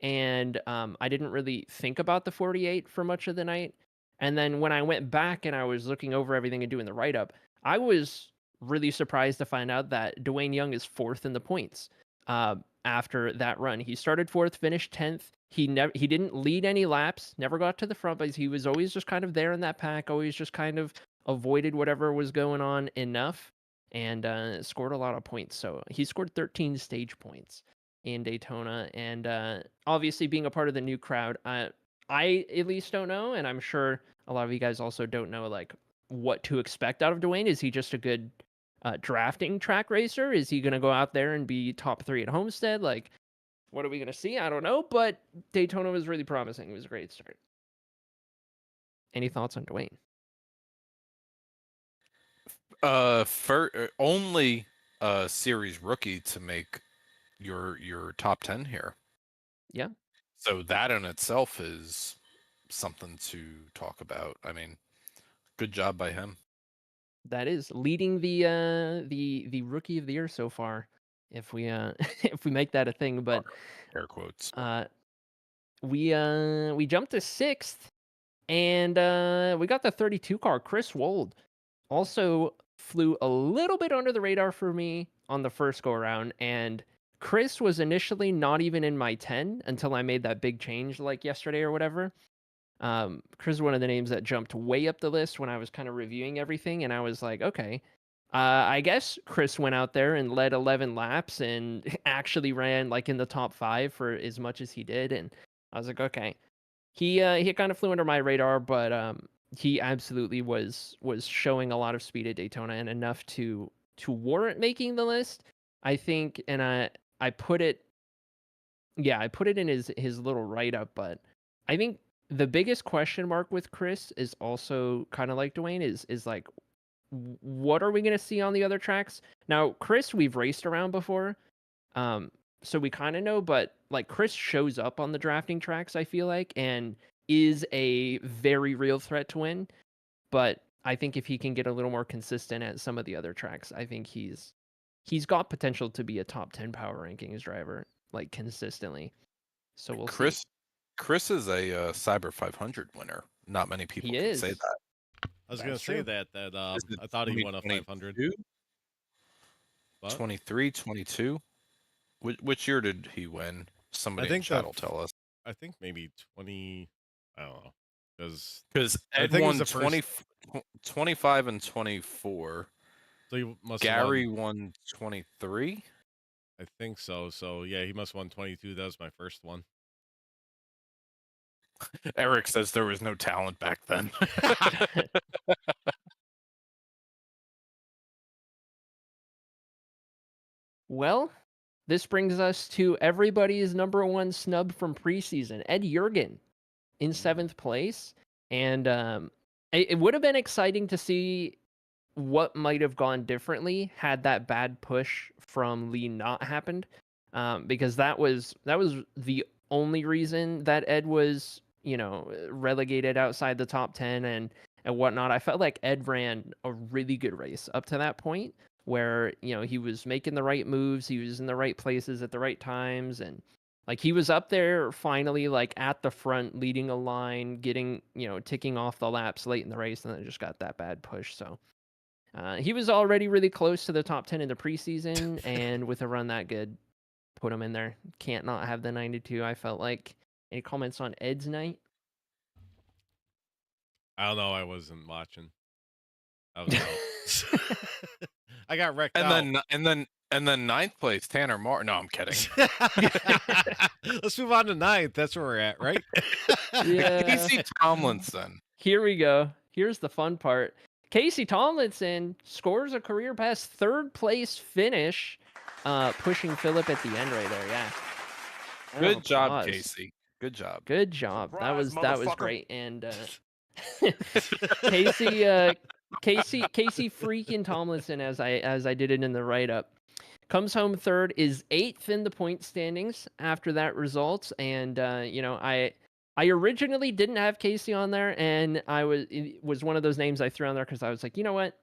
and I didn't really think about the 48 for much of the night. And then when I went back and I was looking over everything and doing the write up, I was really surprised to find out that Dwayne Young is 4th in the points after that run. He started 4th, finished 10th. He didn't lead any laps, never got to the front, but he was always just kind of there in that pack, always just kind of avoided whatever was going on enough, and scored a lot of points. So he scored 13 stage points in Daytona, and obviously being a part of the new crowd, I at least don't know, and I'm sure a lot of you guys also don't know like what to expect out of Dwayne. Is he just a good drafting track racer? Is he going to go out there and be top 3 at Homestead? Like, what are we going to see? I don't know, but Daytona was really promising. It was a great start. Any thoughts on Dwayne? Only series rookie to make your top 10 here. Yeah. So that in itself is something to talk about. I mean, good job by him. That is leading the rookie of the year so far, if we if we make that a thing. But Air quotes. we jumped to 6th, and we got the 32 car. Chris Wold also flew a little bit under the radar for me on the first go around, and Chris was initially not even in my 10 until I made that big change like yesterday or whatever. Chris is one of the names that jumped way up the list when I was kind of reviewing everything, and I was like, okay, I guess Chris went out there and led 11 laps and actually ran like in the top 5 for as much as he did, and I was like, okay, he kind of flew under my radar, but he absolutely was showing a lot of speed at Daytona and enough to warrant making the list, I think, and I put it in his little write up, but I think the biggest question mark with Chris is also kind of like Dwayne is like, what are we going to see on the other tracks? Now, Chris, we've raced around before, so we kind of know, but like Chris shows up on the drafting tracks, I feel like, and is a very real threat to win. But I think if he can get a little more consistent at some of the other tracks, I think he's got potential to be a top 10 power rankings driver, like consistently. So we'll see. Chris is a Cyber 500 winner. Not many people can say that. I was going to say that I thought he won a 500. 23, 22? Which year did he win? Somebody in chat will tell us. I think maybe 20. I don't know. Because Ed won 25 and 24. So he must Gary won 23? I think so. So, yeah, he must have won 22. That was my first one. Eric says there was no talent back then. Well, this brings us to everybody's number 1 snub from preseason, Ed Jurgen, in 7th place. And it would have been exciting to see what might have gone differently had that bad push from Lee not happened, because that was the only reason that Ed was, relegated outside the top 10 and whatnot. I felt like Ed ran a really good race up to that point where, he was making the right moves, he was in the right places at the right times, and like he was up there finally like at the front leading a line, getting, ticking off the laps late in the race, and then just got that bad push. So he was already really close to the top 10 in the preseason, and with a run that good, put him in there. Can't not have the 92, I felt like. Any comments on Ed's night? I don't know. I wasn't watching. I was out. I got wrecked out. And then 9th place, Tanner Martin. No, I'm kidding. Let's move on to 9th. That's where we're at, right? Yeah. Casey Tomlinson. Here we go. Here's the fun part. Casey Tomlinson scores a career best 3rd place finish, pushing Phillip at the end right there. Yeah. Good job, Casey. Good job. Good job. Surprise, that was great. And Casey freaking Tomlinson, as I did it in the write up, comes home 3rd, is 8th in the point standings after that result. And I originally didn't have Casey on there, and it was one of those names I threw on there because I was like, you know what?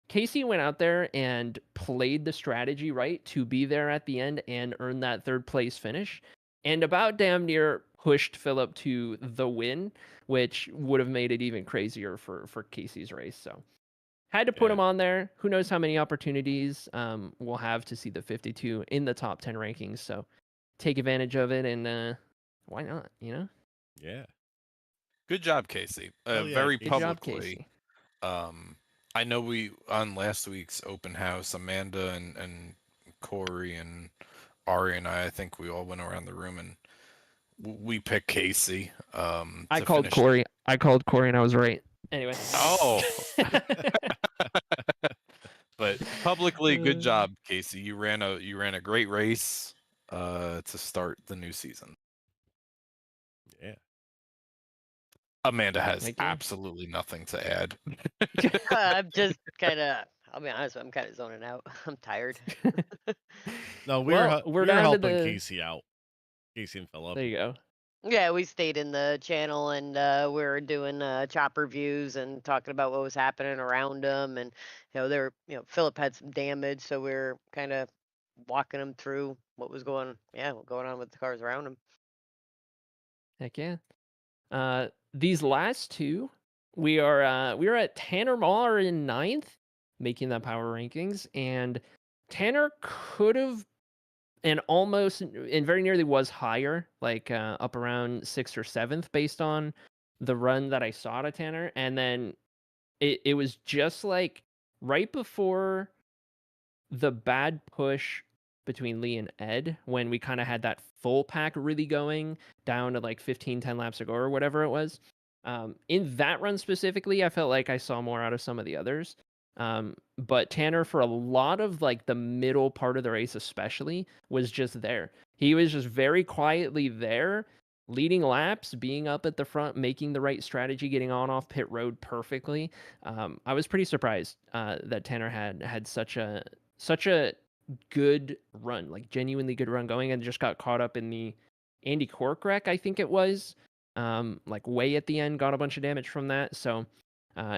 Casey went out there and played the strategy right to be there at the end and earn that 3rd place finish. and about damn near pushed Phillip to the win, which would have made it even crazier for Casey's race. So had to put Yeah. him on there. Who knows how many opportunities we'll have to see the 52 in the top 10 rankings. So take advantage of it, and why not? You know. Yeah. Good job, Casey. Hell yeah, Very Casey. Good job, publicly. Casey. I know we on last week's open house, Amanda and Kory and Ari and I think we all went around the room and we picked Casey. I to called finish. Kory. I called Kory, and I was right. Anyway. Oh. But publicly, good job, Casey. You ran a great race to start the new season. Yeah. Amanda has Heck yeah. absolutely nothing to add. I'm just kind of. I'll be honest. I'm kind of zoning out. I'm tired. No, we Well, were we're down to helping the- Casey out. Casey and Phillip. There you go. Yeah, we stayed in the channel and we were doing chopper views and talking about what was happening around them. And Philip had some damage, so we were kind of walking him through what was going on with the cars around him. Heck yeah. These last two, we are at Tanner Maher in 9th, making the power rankings, and Tanner could have and almost and very nearly was higher, like up around 6th or 7th based on the run that I saw to Tanner. And then it was just like right before the bad push between Lee and Ed, when we kind of had that full pack really going down to like 10 laps ago or whatever it was. In that run specifically, I felt like I saw more out of some of the others. But Tanner, for a lot of like the middle part of the race especially, was just there. He was just very quietly there, leading laps, being up at the front, making the right strategy, getting on off pit road perfectly. I was pretty surprised that Tanner had such a good run, like genuinely good run going, and just got caught up in the Andy Cork wreck, I think it was. Like way at the end, got a bunch of damage from that. So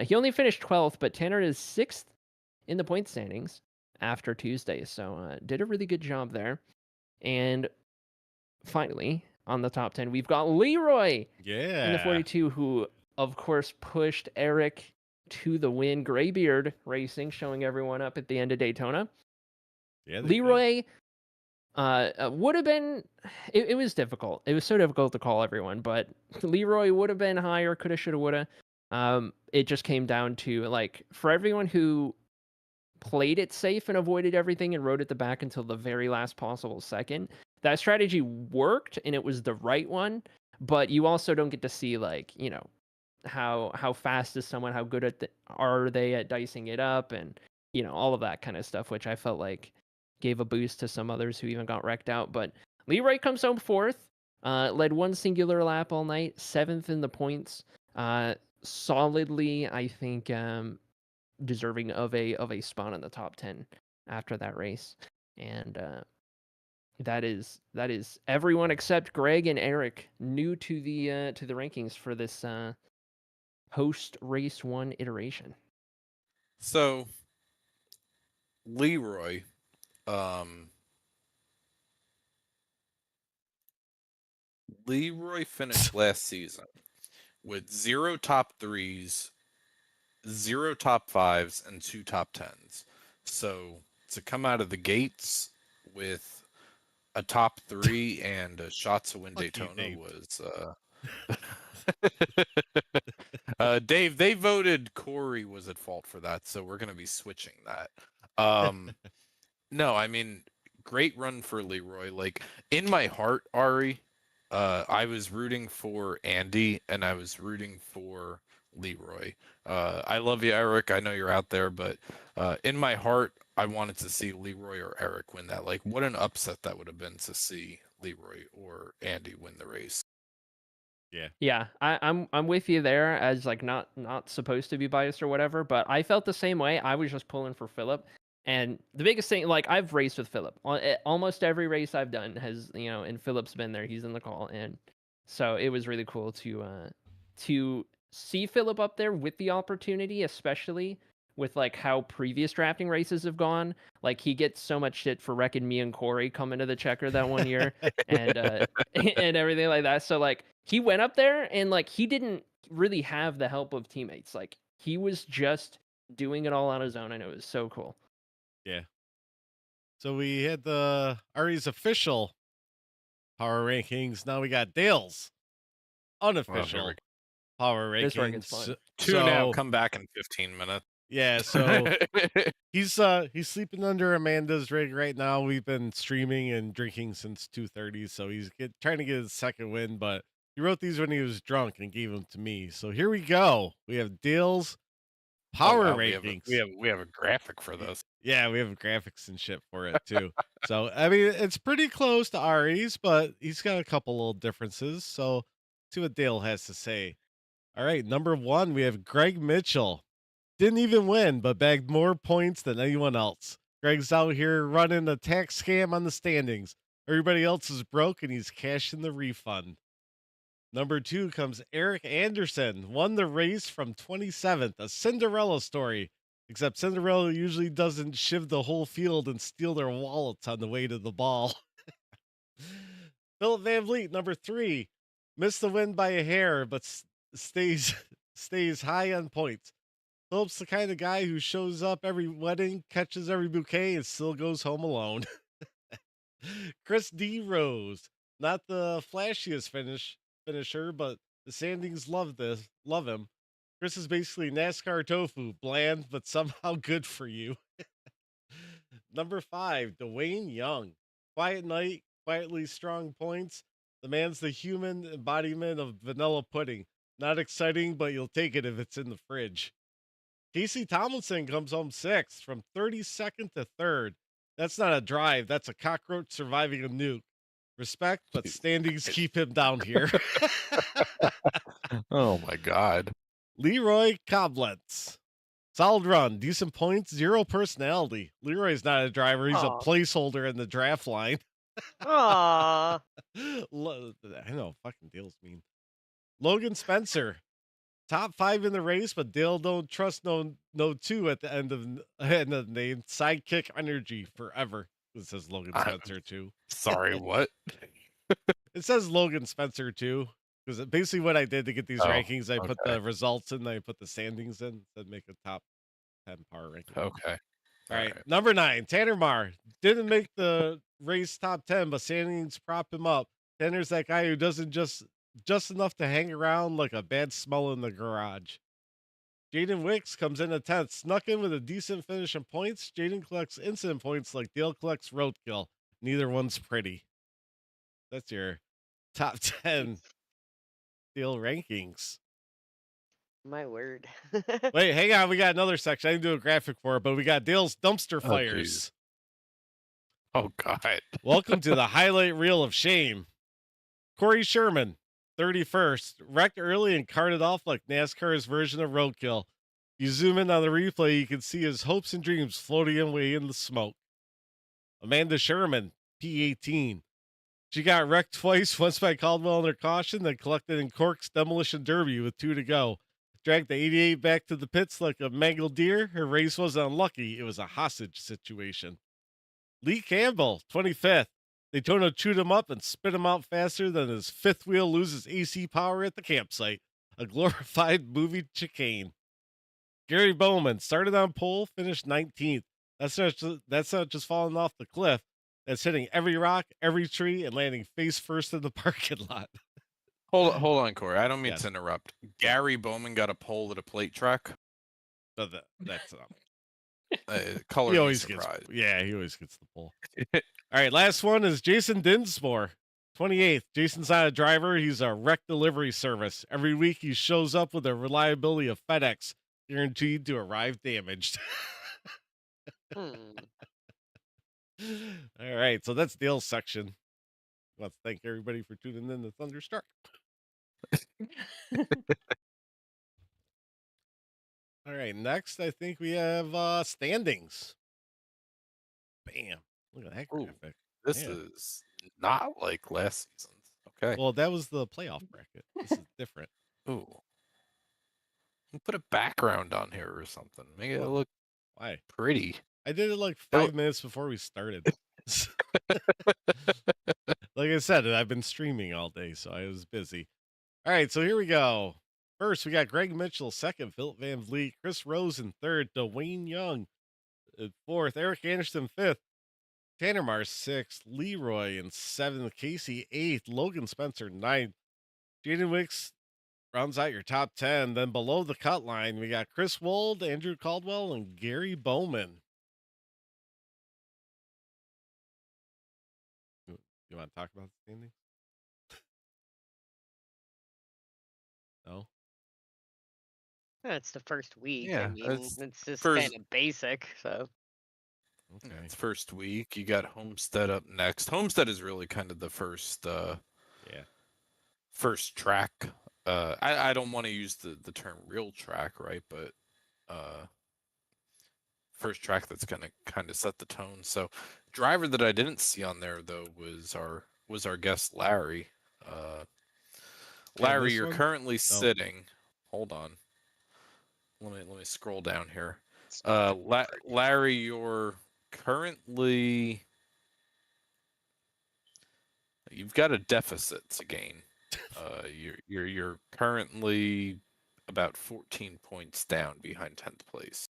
he only finished 12th, but Tanner is 6th in the point standings after Tuesday. So did a really good job there. And finally, on the top 10, we've got Leroy Yeah. in the 42, who of course pushed Eric to the win. Graybeard Racing showing everyone up at the end of Daytona. Yeah. they did. Leroy would have been. It was difficult. It was so difficult to call everyone, but Leroy would have been higher. Coulda, shoulda, woulda. It just came down to like for everyone who played it safe and avoided everything and rode at the back until the very last possible second. That strategy worked and it was the right one, but you also don't get to see like, how fast is someone, how good are they at dicing it up, and all of that kind of stuff, which I felt like gave a boost to some others who even got wrecked out. But Leroy comes home 4th, led one singular lap all night, 7th in the points, solidly, I think, deserving of a spot in the top 10 after that race. And that is everyone except Greg and Eric new to the rankings for this post race 1 iteration. So Leroy, Leroy finished last season with 0 top 3s, 0 top 5s, and 2 top 10s. So to come out of the gates with a top 3 and a shot to win Fuck you, Daytona Dave. was Dave, they voted Kory was at fault for that, so we're gonna be switching that. No, I mean, great run for Leroy. Like in my heart, Ari, I was rooting for Andy and I was rooting for Leroy. I love you, Eric. I know you're out there, but in my heart, I wanted to see Leroy or Eric win that. Like, what an upset that would have been to see Leroy or Andy win the race. Yeah, I'm with you there, as like not supposed to be biased or whatever, but I felt the same way. I was just pulling for Phillip. And the biggest thing, like I've raced with Phillip. Almost every race I've done has, and Phillip's been there. He's in the call, and so it was really cool to see Phillip up there with the opportunity, especially with like how previous drafting races have gone. Like he gets so much shit for wrecking me and Kory coming to the checker that one year, and and everything like that. So like he went up there and like he didn't really have the help of teammates. Like he was just doing it all on his own, and it was so cool. Yeah. So we had the Ari's official power rankings. Now we got Dale's unofficial we go. power This where it gets rankings. fun. Tune out. Come back in 15 minutes. Yeah, so he's sleeping under Amanda's rig right now. We've been streaming and drinking since 2:30, so he's trying to get his second win, but he wrote these when he was drunk and gave them to me. So here we go. We have Dale's power wow, rankings. We have a graphic for this. Yeah, we have graphics and shit for it too. So I mean, it's pretty close to Ari's, but he's got a couple little differences. So let's see what Dale has to say. All right, number 1, we have Greg Mitchell. Didn't even win, but bagged more points than anyone else. Greg's out here running a tax scam on the standings. Everybody else is broke, and he's cashing the refund. Number 2 comes Eric Anderson. Won the race from 27th, a Cinderella story. Except Cinderella usually doesn't shiv the whole field and steal their wallets on the way to the ball. Philip Van Vliet, number 3. Missed the win by a hair, but stays high on points. Philip's the kind of guy who shows up every wedding, catches every bouquet, and still goes home alone. Chris D. Rose, not the flashiest finisher, but the standings love him. Chris is basically NASCAR tofu, bland but somehow good for you. Number 5, Dwayne Young. Quiet night, quietly strong points. The man's the human embodiment of vanilla pudding. Not exciting, but you'll take it if it's in the fridge. Casey Tomlinson comes home 6th from 32nd to 3rd. That's not a drive. That's a cockroach surviving a nuke. Respect, but standings keep him down here. Oh my God. Leroy Koblenz. Solid run, decent points, 0 personality. Leroy's not a driver. He's Aw. a placeholder in the draft line. Aww. I know, fucking Dale's mean. Logan Spencer. Top 5 in the race, but Dale don't trust no 2 at the end of the name. Sidekick energy forever. It says Logan Spencer too. Sorry, what? It says Logan Spencer too. Because basically what I did to get these rankings, I put the results in, I put the standings in, to make a top 10 power ranking. Okay. All right. Number 9, Tanner Marr. Didn't make the race top 10, but standings prop him up. Tanner's that guy who doesn't just enough to hang around like a bad smell in the garage. Jaden Wicks comes in at 10th, snuck in with a decent finish in points. Jaden collects incident points like Dale collects roadkill. Neither one's pretty. That's your top 10 Dale rankings. My word. Wait, hang on. We got another section. I didn't do a graphic for it, but we got Dale's dumpster fires. Oh, God. Welcome to the highlight reel of shame. Corey Sherman, 31st, wrecked early and carted off like NASCAR's version of roadkill. You zoom in on the replay, you can see his hopes and dreams floating away in the smoke. Amanda Sherman, P18. She got wrecked twice, once by Caldwell under caution, then collected in Cork's demolition derby with 2 to go. Dragged the 88 back to the pits like a mangled deer. Her race wasn't unlucky. It was a hostage situation. Lee Campbell, 25th. Daytona chewed him up and spit him out faster than his fifth wheel loses AC power at the campsite. A glorified movie chicane. Gary Bowman started on pole, finished 19th. That's not just falling off the cliff. That's hitting every rock, every tree, and landing face first in the parking lot. Hold on, Kory. I don't mean to interrupt. Gary Bowman got a pole at a plate track. But that's Color he always surprised. he always gets the pole. All right, last one is Jason Dinsmore, 28th. Jason's not a driver. He's a wreck delivery service. Every week he shows up with the reliability of FedEx, guaranteed to arrive damaged. All right, so that's Dale's section. Let's thank everybody for tuning in to Thunderstruck. All right, next I think we have standings. Bam! Look at that graphic. This is not like last season's. Okay. Well, that was the playoff bracket. This is different. Ooh. Put a background on here or something. Make it look Why? pretty. I did it like It'll- 5 minutes before we started. Like I said, I've been streaming all day, so I was busy. All right, so here we go. First, we got Greg Mitchell second, Philip Van Vliet, Chris Rose in third, Dwayne Young in fourth, Eric Anderson fifth, Tanner Mars sixth, Leroy in seventh, Casey eighth, Logan Spencer ninth, Jaden Wicks rounds out your top 10. Then below the cut line, we got Chris Wold, Andrew Caldwell, and Gary Bowman. You want to talk about the standings? No? It's the first week. Yeah, I mean, it's it's just first- kind of basic. So Yeah, Okay. it's first week. You got Homestead up next. Homestead is really kind of the first Yeah. first track. I don't want to use the term real track, right? But first track that's gonna kind of set the tone. So driver that I didn't see on there though was our guest Larry. Larry, this you're one? currently sitting. Hold on. Let me scroll down here. It's not pretty. Larry, you're currently you've got a deficit to gain. You're currently about 14 points down behind 10th place.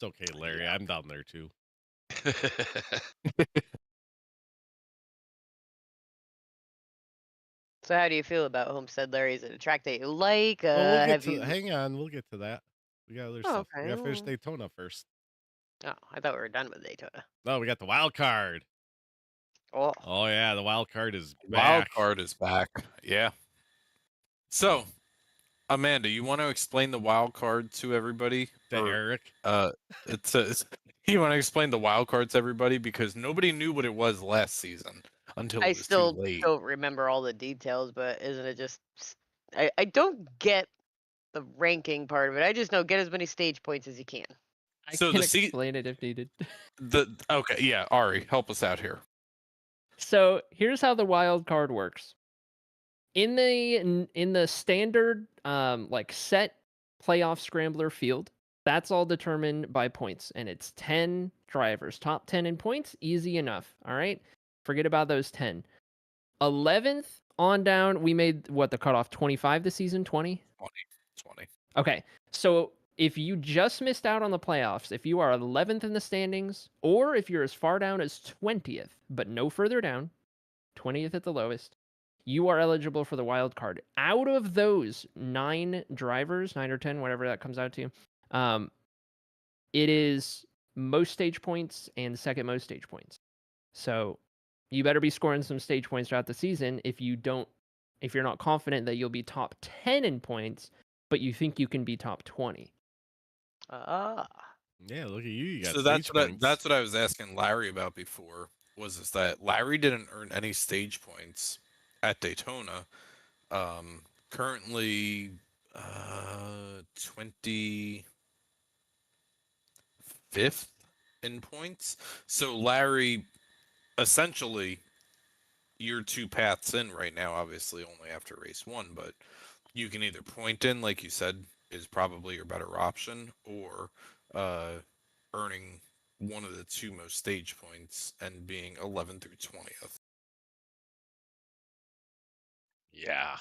It's okay, Larry. I'm down there too. so how do you feel about Homestead, Larry? Is it a track that you like? Well, we'll get Have to you? hang on, we'll get to that. We got other stuff. We Okay. gotta finish Daytona first. Oh, I thought we were done with Daytona. No, we got the wild card. Oh, Oh yeah, the wild card is Wild back. card is back. Yeah. So, Amanda, you want to explain the wild card to everybody? To Eric. It says you want to explain the wild card to everybody because nobody knew what it was last season until I it was still too late. don't remember all the details, but isn't it just? I don't get the ranking part of it. I just know get as many stage points as you can. I So can the seat- explain it if needed. Okay, yeah, Ari, help us out here. So here's how the wild card works. In the standard like set playoff scrambler field, that's all determined by points, and it's 10 drivers, top 10 in points, easy enough. All right, forget about those 10. 11th on down, we made what the cutoff 25 this season, 20. 20. Okay, so if you just missed out on the playoffs, if you are 11th in the standings, or if you're as far down as 20th, but no further down, 20th at the lowest, you are eligible for the wild card. Out of those 9 drivers, 9 or 10, whatever that comes out to, it is most stage points and second most stage points. So you better be scoring some stage points throughout the season if you're not confident that you'll be top 10 in points, but you think you can be top 20. Ah. Yeah, look at you. You got So stage points. that's what I was asking Larry about before. Was that Larry didn't earn any stage points at Daytona. Currently 25th in points. So Larry, essentially, you're 2 paths in right now. Obviously, only after race 1, but you can either point in, like you said, is probably your better option, or earning one of the 2 most stage points and being 11th through 20th. Yeah.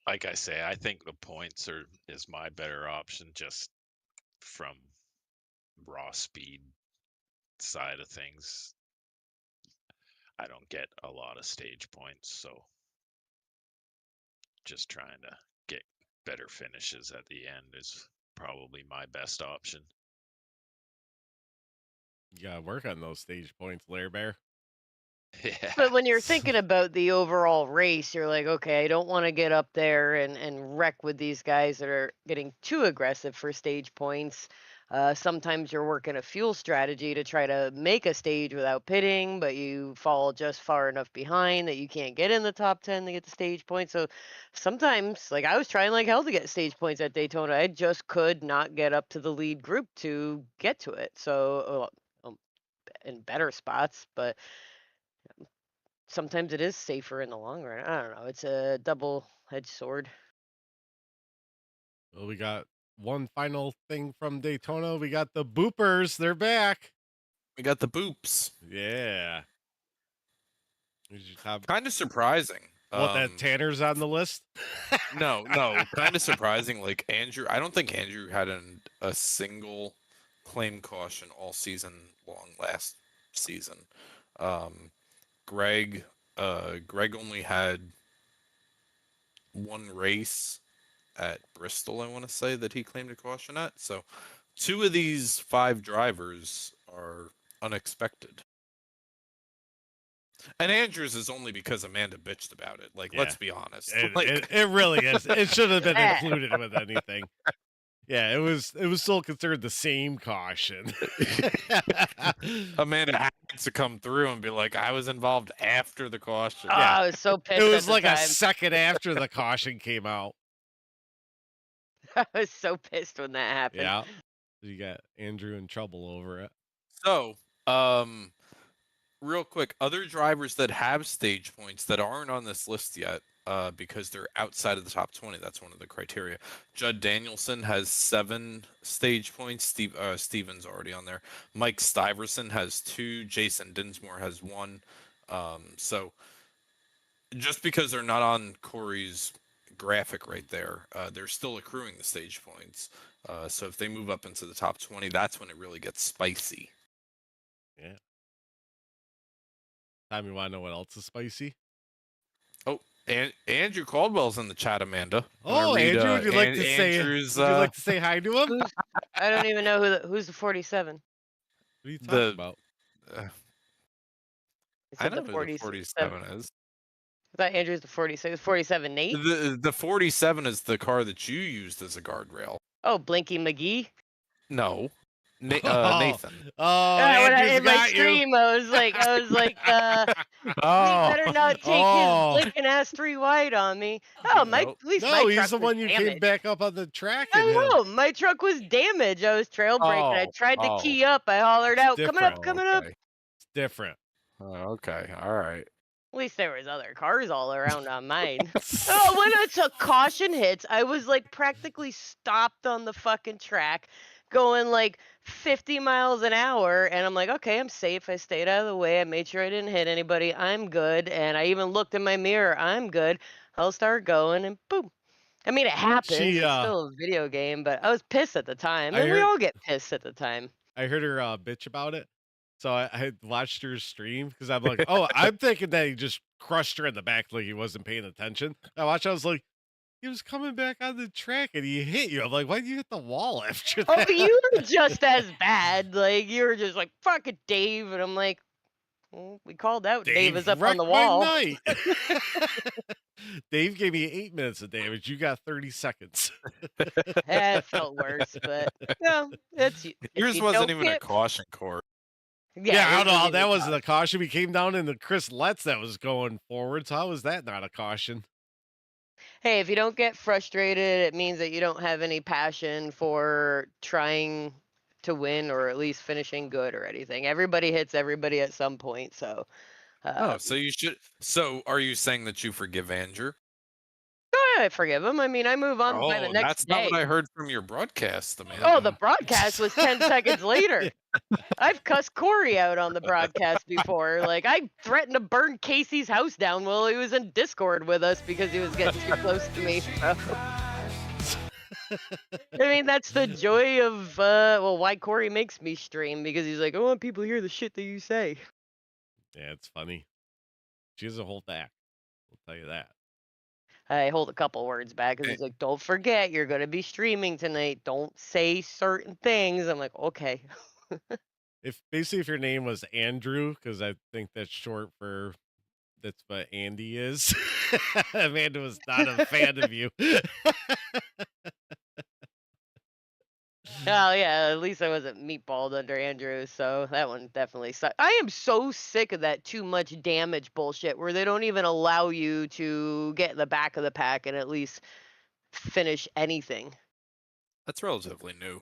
Like I say, I think the points is my better option just from raw speed side of things. I don't get a lot of stage points, so just trying to get better finishes at the end is probably my best option. You gotta work on those stage points, Larry Bear. Yeah. But when you're thinking about the overall race, you're like, okay, I don't want to get up there and wreck with these guys that are getting too aggressive for stage points. Sometimes you're working a fuel strategy to try to make a stage without pitting, but you fall just far enough behind that you can't get in the top 10 to get the stage points. So sometimes, like I was trying like hell to get stage points at Daytona, I just could not get up to the lead group to get to it. So in better spots, but sometimes it is safer in the long run. I don't know. It's a double-edged sword. Well, we got one final thing from Daytona. We got the boopers. They're back. We got the boops. Yeah. Who's your top? Kind of surprising. What, that Tanner's on the list? No, kind of surprising. Like Andrew, I don't think Andrew had a single claim caution all season long last season. Greg only had one race at Bristol, I want to say, that he claimed a caution at. So 2 of these 5 drivers are unexpected. And Andrews is only because Amanda bitched about it. Like, let's be honest. It really is. It should have been included with anything. Yeah, it was still considered the same caution. Amanda had to come through and be like, I was involved after the caution. Oh, I was so pissed. It was at like the a time. second after the caution came out. I was so pissed when that happened. Yeah. You got Andrew in trouble over it. So, real quick, other drivers that have stage points that aren't on this list yet, because they're outside of the top 20. That's one of the criteria. Judd Danielson has 7 stage points. Steven's already on there. Mike Stiverson has 2. Jason Dinsmore has 1. So just because they're not on Kory's graphic right there, they're still accruing the stage points. So if they move up into the top 20, that's when it really gets spicy. Yeah. Time, you want to know what else is spicy? Oh, and Andrew Caldwell's in the chat, Amanda. Oh, Andrew, would you like to say? Andrew's, would you like to say hi to him? I don't even know who's the 47. What are you talking about? I know who the 47 is. I thought Andrew's the 46. 47 Nate? The 47 is the car that you used as a guardrail. Oh, Blinky McGee? No. Nathan. Oh, when Andrew's in my got you. stream, I was like, we better not take his blinking ass 3 wide on me. Oh, at least my truck he's the was one you damaged. came back up on the track. I know, my truck was damaged. I was trail braking. I tried to key up. I hollered out, coming up. It's different. Oh, okay, all right. At least there was other cars all around on mine. Oh, when it's a caution hits, I was like practically stopped on the fucking track, going like 50 miles an hour, and I'm like, okay, I'm safe. I stayed out of the way. I made sure I didn't hit anybody. I'm good. And I even looked in my mirror. I'm good. I'll start going, and boom. I mean, it happens. It's still a video game, but I was pissed at the time, and we all get pissed at the time. I heard her bitch about it. So I had watched her stream because I'm like, oh, I'm thinking that he just crushed her in the back like he wasn't paying attention. I watched, I was like, he was coming back on the track and he hit you. I'm like, why did you hit the wall after that? Oh, but you were just as bad. Like, you were just like, fuck it, Dave. And I'm like, well, we called out Dave is up on the wall. Dave gave me 8 minutes of damage. You got 30 seconds. It felt worse, but no, yours wasn't even a caution, Kory. Yeah, I don't know. That wasn't a caution. We came down into Chris Letts that was going forward. So how was that not a caution? Hey, if you don't get frustrated, it means that you don't have any passion for trying to win or at least finishing good or anything. Everybody hits everybody at some point. So, so you should. So are you saying that you forgive Andrew? I forgive him. I mean, I move on by the next that's day. not what I heard from your broadcast, Amanda. Oh, the broadcast was 10 seconds later. I've cussed Kory out on the broadcast before. Like, I threatened to burn Casey's house down while he was in Discord with us because he was getting too close to me. So. I mean, that's the joy of, why Kory makes me stream, because he's like, I want people to hear the shit that you say. Yeah, it's funny. She doesn't hold back. I'll tell you that. I hold a couple words back because he's like, don't forget, you're going to be streaming tonight. Don't say certain things. I'm like, okay. If your name was Andrew, because I think that's short for, that's what Andy is. Amanda was not a fan of you. Oh, yeah, at least I wasn't meatballed under Andrew, so that one definitely sucked. I am so sick of that too much damage bullshit where they don't even allow you to get in the back of the pack and at least finish anything. That's relatively new.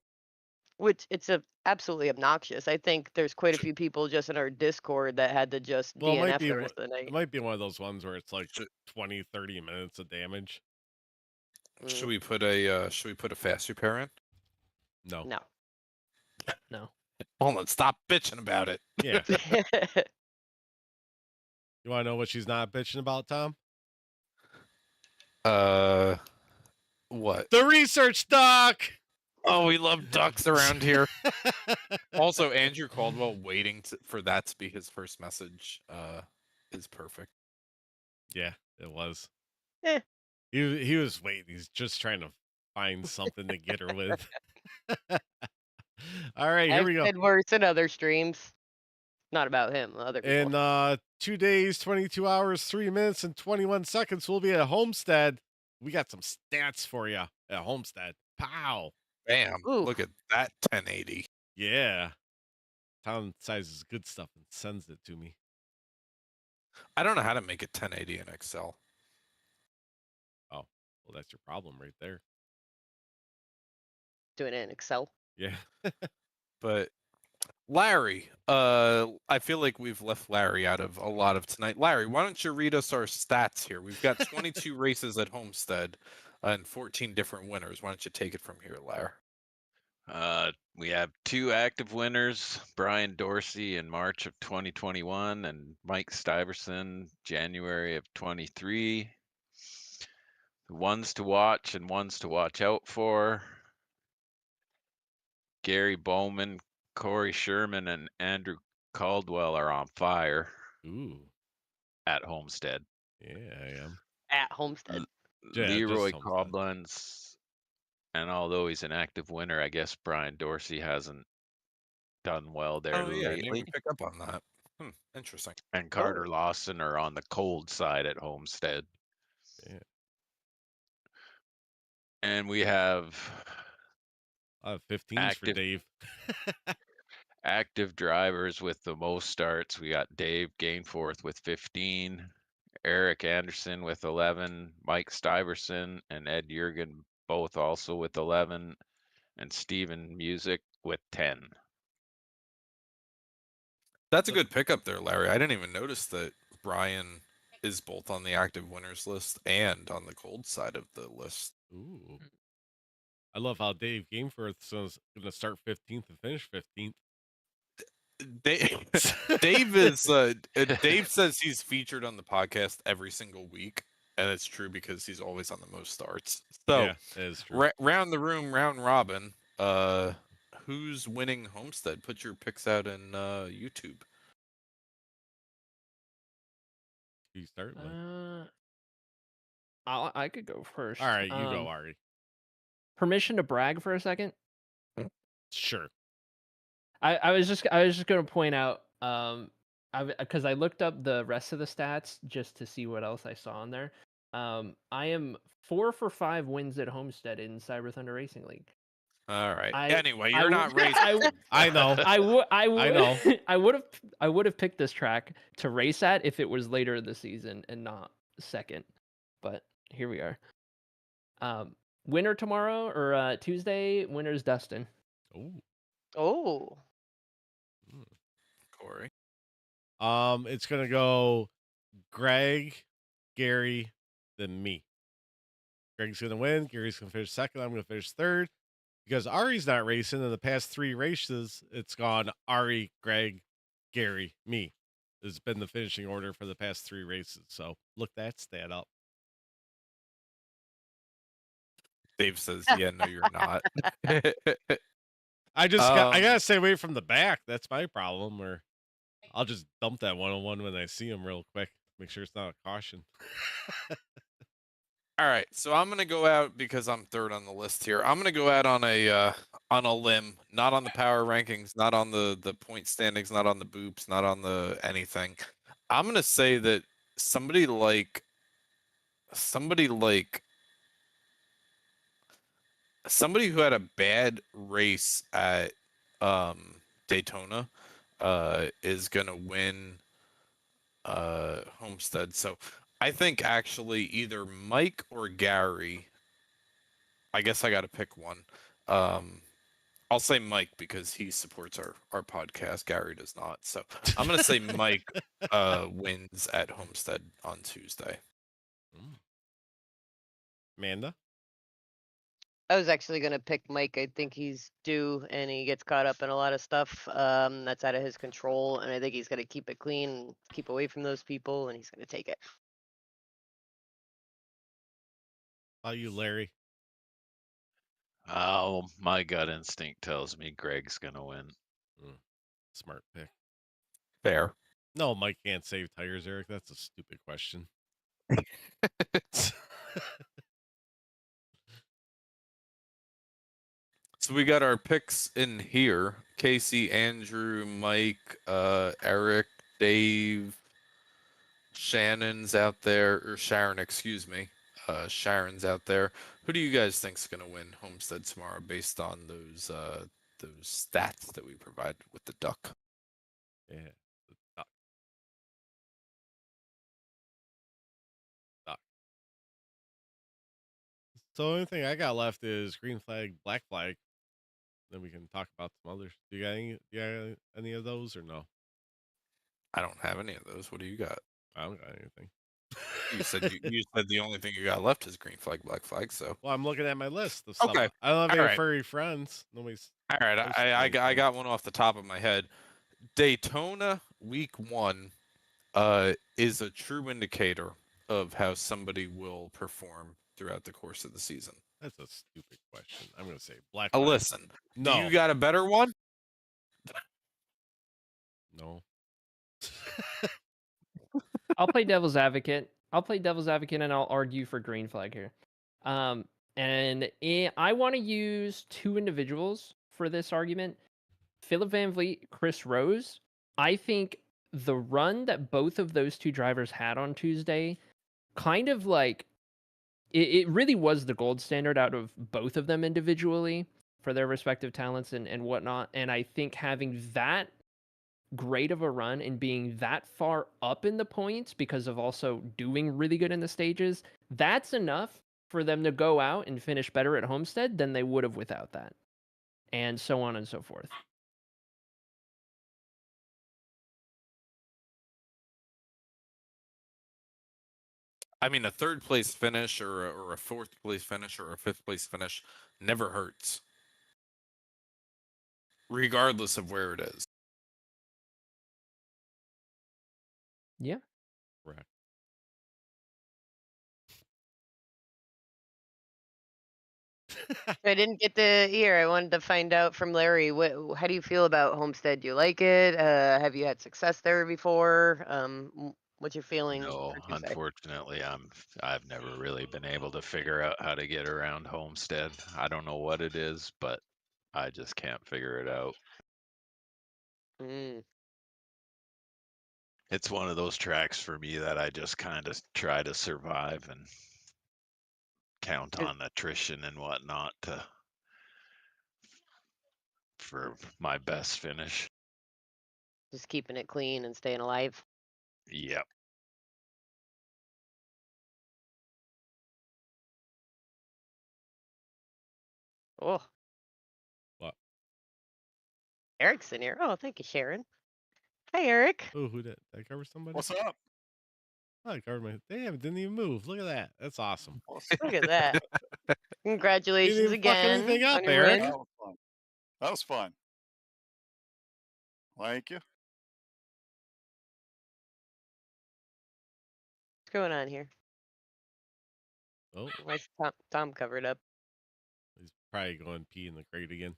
Which it's absolutely obnoxious. I think there's quite a few people just in our Discord that had to just DNF the rest of the night. It might be one of those ones where it's like 20, 30 minutes of damage. Should we put a fast repair in? No. No. No. Hold on, stop bitching about it. Yeah. You want to know what she's not bitching about, Tom? What? The research doc. Oh, we love ducks around here. Also, Andrew Caldwell waiting for that to be his first message is perfect. Yeah, it was. Eh. He was waiting. He's just trying to find something to get her with. All right, here I've we go. said worse in other streams. Not about him, other people. In 2 days, 22 hours, 3 minutes, and 21 seconds, we'll be at Homestead. We got some stats for you at Homestead. Pow. Bam! Ooh. Look at that 1080. Yeah. Tom sizes good stuff and sends it to me. I don't know how to make it 1080 in Excel. Oh, well, that's your problem right there. Doing it in Excel. Yeah. But Larry, I feel like we've left Larry out of a lot of tonight. Larry, why don't you read us our stats here? We've got 22 races at Homestead and 14 different winners. Why don't you take it from here, Larry? We have 2 active winners, Brian Dorsey in March of 2021 and Mike Stuyvesant January of 23. Ones to watch and ones to watch out for. Gary Bowman, Kory Sherman, and Andrew Caldwell are on fire Ooh. at Homestead. Yeah, I am. At Homestead. Yeah, just Leroy Homestead. Cobblins, and although he's an active winner, I guess Brian Dorsey hasn't done well there Oh yeah, I didn't lately. even pick up on that. Interesting. And Carter Lawson are on the cold side at Homestead. Yeah. And we have 15s for Dave. active drivers with the most starts. We got Dave Gainforth with 15, Eric Anderson with 11, Mike Stuyvesant and Ed Jurgen both also with 11, and Steven Music with 10. That's a good pickup there, Larry. I didn't even notice that Brian is both on the active winners list and on the cold side of the list. Ooh. I love how Dave Gameforth is going to start 15th and finish 15th. Dave is Dave says he's featured on the podcast every single week, and it's true because he's always on the most starts. So yeah, that is true. Round the room, round robin. Who's winning Homestead? Put your picks out in YouTube. Who you start with? I could go first. All right, you go, Ari. Permission to brag for a second? Sure. I was just going to point out because I looked up the rest of the stats just to see what else I saw in there. I am 4 for 5 wins at Homestead in Cyber Thunder Racing League. All right. Anyway, you're not racing. I know. I would have picked this track to race at if it was later in the season and not second. But here we are. Winner tomorrow or Tuesday. Winner's Dustin. Oh. Kory. It's gonna go Greg, Gary, then me. Greg's gonna win. Gary's gonna finish second. I'm gonna finish third. Because Ari's not racing in the past 3 races, it's gone Ari, Greg, Gary, me. Has been the finishing order for the past 3 races. So look that stat up. Dave says, "Yeah, no, you're not." I gotta stay away from the back. That's my problem. Or I'll just dump that 101 when I see him real quick. Make sure it's not a caution. All right, so I'm gonna go out because I'm third on the list here. I'm gonna go out on a limb, not on the power rankings, not on the point standings, not on the boops, not on the anything. I'm gonna say that somebody like somebody who had a bad race at Daytona is gonna win Homestead. So I think actually either Mike or Gary. I guess I got to pick one. I'll say Mike because he supports our podcast. Gary does not. So I'm gonna say Mike wins at Homestead on Tuesday. Amanda? I was actually gonna pick Mike. I think he's due, and he gets caught up in a lot of stuff that's out of his control, and I think he's gonna keep it clean, and keep away from those people, and he's gonna take it. How you, Larry? Oh, my gut instinct tells me Greg's gonna win. Smart pick. Fair. No, Mike can't save tires, Eric. That's a stupid question. So we got our picks in here. Casey, Andrew, Mike, Eric, Dave, Shannon's out there, or Sharon, excuse me. Sharon's out there. Who do you guys think's gonna win Homestead tomorrow based on those stats that we provide with the duck? Yeah. Duck. Duck. So the only thing I got left is green flag, black flag. Then we can talk about some others. Do you got any of those or no? I don't have any of those. What do you got? I don't got anything. You said you said the only thing you got left is green flag, black flag. So Well, I'm looking at my list of stuff. Okay. I don't have any Alright. furry friends. Nobody's. all right, posted I anything. got one off the top of my head. Daytona week 1 is a true indicator of how somebody will perform throughout the course of the season. That's a stupid question. I'm gonna say black. Listen, No. do you got a better one? No. I'll play devil's advocate. And I'll argue for green flag here. I want to use two individuals for this argument. Philip Van Vliet, Chris Rose. I think the run that both of those two drivers had on Tuesday kind of like it really was the gold standard out of both of them individually for their respective talents and whatnot. And I think having that great of a run and being that far up in the points because of also doing really good in the stages, that's enough for them to go out and finish better at Homestead than they would have without that. And so on and so forth. I mean, a third place finish or a fourth place finish or a fifth place finish never hurts, regardless of where it is. Yeah. Correct. I didn't get to hear. I wanted to find out from Larry. How do you feel about Homestead? Do you like it? Have you had success there before? What's your feeling? No, for Tuesday? unfortunately, I've never really been able to figure out how to get around Homestead. I don't know what it is, but I just can't figure it out. Mm. It's one of those tracks for me that I just kind of try to survive and count on attrition and whatnot for my best finish. Just keeping it clean and staying alive. Yep. Oh. What? Eric's in here. Oh, thank you, Sharon. Hi, Eric. Oh, who did I cover somebody? What's up? Oh, I covered my. Damn, it didn't even move. Look at that. That's awesome. Look at that. Congratulations even fuck again. anything up, on your Eric. win. That was fun. That was fun. Thank you. What's going on here? Oh, Why is Tom covered up? he's probably going pee in the crate again.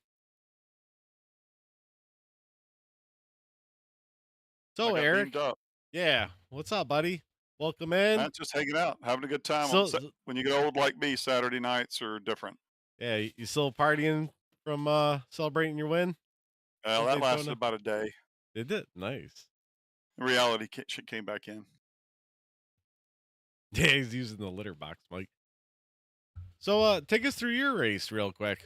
So, I got Eric, beamed up. yeah, what's up, buddy? Welcome in. Not just hanging out, having a good time. So- When you get old like me, Saturday nights are different. Yeah, you still partying from celebrating your win? Well, Okay, that lasted Tona. about a day. Did it? Nice. Reality came back in. Yeah, he's using the litter box, Mike. So, take us through your race real quick.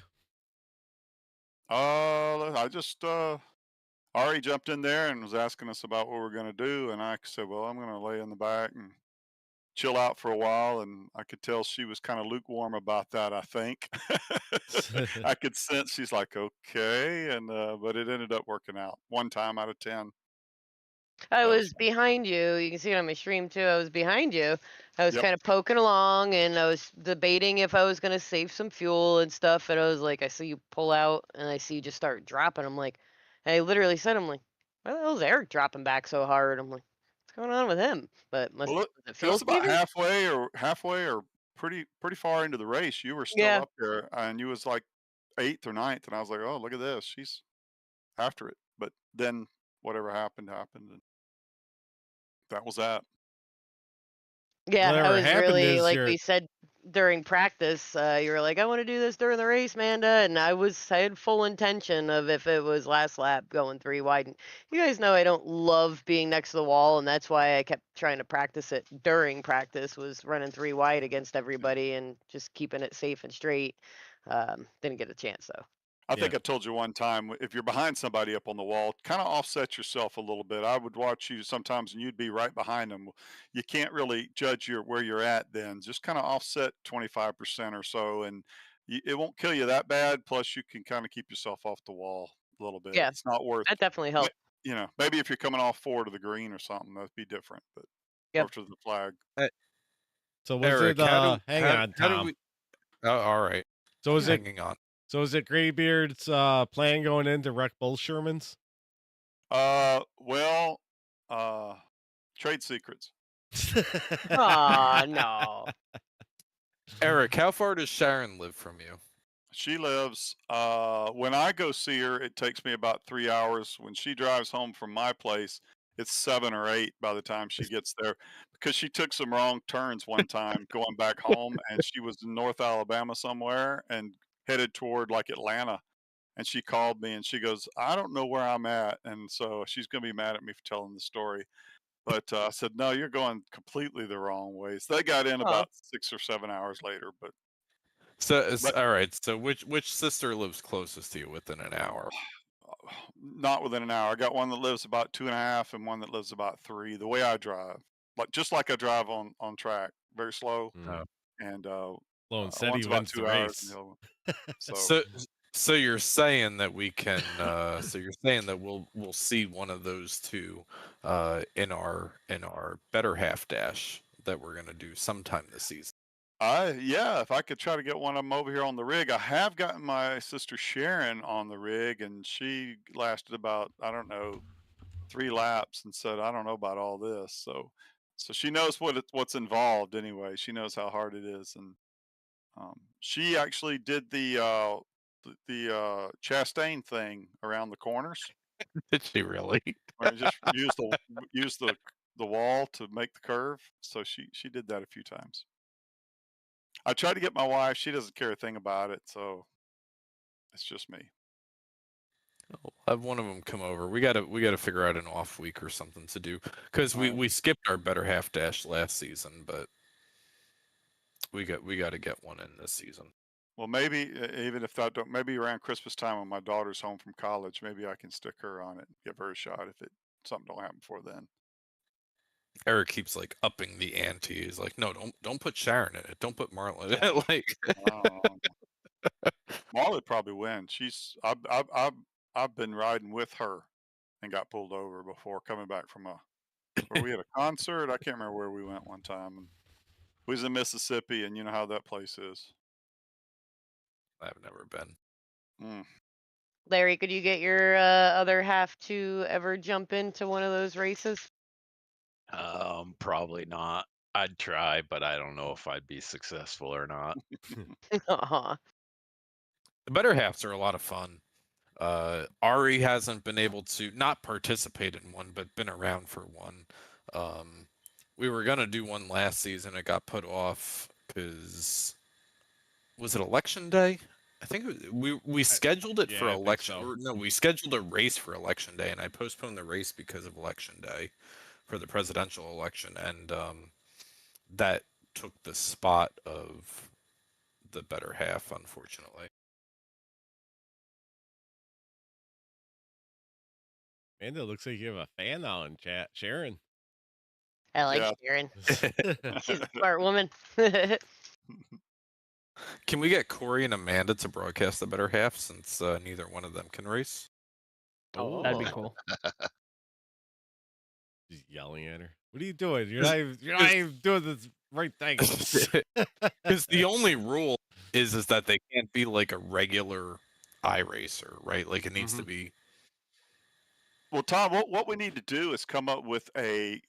I just Ari jumped in there and was asking us about what we're going to do, and I said, "Well, I'm going to lay in the back and chill out for a while." And I could tell she was kind of lukewarm about that. I think I could sense she's like, "Okay," and but it ended up working out 1 time out of 10. I That was was behind you. You can see it on my stream too. I was behind you. I was Yep. kind of poking along, and I was debating if I was gonna save some fuel and stuff. And I was like, I see you pull out, and I see you just start dropping. I'm like, I literally said, I'm like, why the hell is Eric dropping back so hard? I'm like, what's going on with him? But Well, was it it fuel was about saving? halfway or pretty far into the race. You were still Yeah. up there, and you was like 8th or 9th, and I was like, oh, look at this, she's after it. But then whatever happened happened, and that was that. Yeah, I Whatever was happened really is like you're we said during practice. You were like, "I want to do this during the race, Manda," and I had full intention of if it was last lap going 3 wide. And you guys know I don't love being next to the wall, and that's why I kept trying to practice it during practice. Was running 3 wide against everybody and just keeping it safe and straight. Didn't get a chance though. I Yeah. think I told you one time, if you're behind somebody up on the wall, kind of offset yourself a little bit. I would watch you sometimes, and you'd be right behind them. You can't really judge where you're at then. Just kind of offset 25% or so, and it won't kill you that bad. Plus, you can kind of keep yourself off the wall a little bit. Yeah, It's not worth, that definitely ma- helped. maybe if you're coming off 4 to the green or something, that'd be different. But or Yep. to the flag. So was Eric, it hang on, how do Tom. we? Oh, all right. So is it Hanging on. Graybeard's plan going in to wreck both Shermans? Well, trade secrets. Aw, no. Eric, how far does Sharon live from you? She lives, when I go see her, it takes me about 3 hours. When she drives home from my place, it's 7 or 8 by the time she gets there, because she took some wrong turns one time going back home, and she was in North Alabama somewhere and headed toward, like, Atlanta, and she called me and she goes, "I don't know where I'm at," and so she's gonna be mad at me for telling the story, but, I said, "No, you're going completely the wrong way." So they got in Aw. about 6 or 7 hours later, So, but all right. So, which sister lives closest to you within an hour? not within an hour. I got one that lives about 2.5 and one that lives about 3. The way I drive, just like I drive on track, very slow, Oh. and Slow and steady one's about wins the 2 hours, and race. the other one. So So you're saying that we can so you're saying that we'll see one of those two in our better half dash that we're gonna do sometime this season. yeah, if I could try to get one of them over here on the rig. I have gotten my sister Sharon on the rig, and she lasted about, I don't know, 3 laps and said, "I don't know about all this." So she knows what's involved anyway. She knows how hard it is, and she actually did the Chastain thing around the corners, Did she really? where you just use the wall to make the curve. So she did that a few times. I tried to get my wife. She doesn't care a thing about it, so it's just me. I'll have one of them come over. We gotta figure out an off week or something to do because we Right. we skipped our better half dash last season, but we got to get one in this season. Well, maybe even if that don't, maybe around Christmas time when my daughter's home from college, maybe I can stick her on it and give her a shot if something don't happen before then. Eric keeps like upping the ante. He's like, no, don't put Sharon in it. Don't put Marlon in it. Like, Marley probably win. I've been riding with her and got pulled over before coming back from where we had a concert. I can't remember where we went one time. And we was in Mississippi, and you know how that place is. I've never been. Mm. Larry, could you get your other half to ever jump into one of those races? Probably not. I'd try, but I don't know if I'd be successful or not. Aw. The better halves are a lot of fun. Ari hasn't been able to not participate in one, but been around for one. We were gonna do one last season. It got put off because was it election day? I think we scheduled it for yeah, I think election. so. Or no, we scheduled a race for election day, and I postponed the race because of election day for the presidential election, and that took the spot of the better half, unfortunately. And it looks like you have a fan now in chat, Sharon. I like Yeah. Sharon. She's a smart woman. Can we get Kory and Amanda to broadcast the better half since neither one of them can race? Oh. That'd be cool. Just yelling at her. What are you doing? You're not even doing the right thing. Because the only rule is that they can't be like a regular iRacer, right? Like it needs to be. Well, Tom, what we need to do is come up with a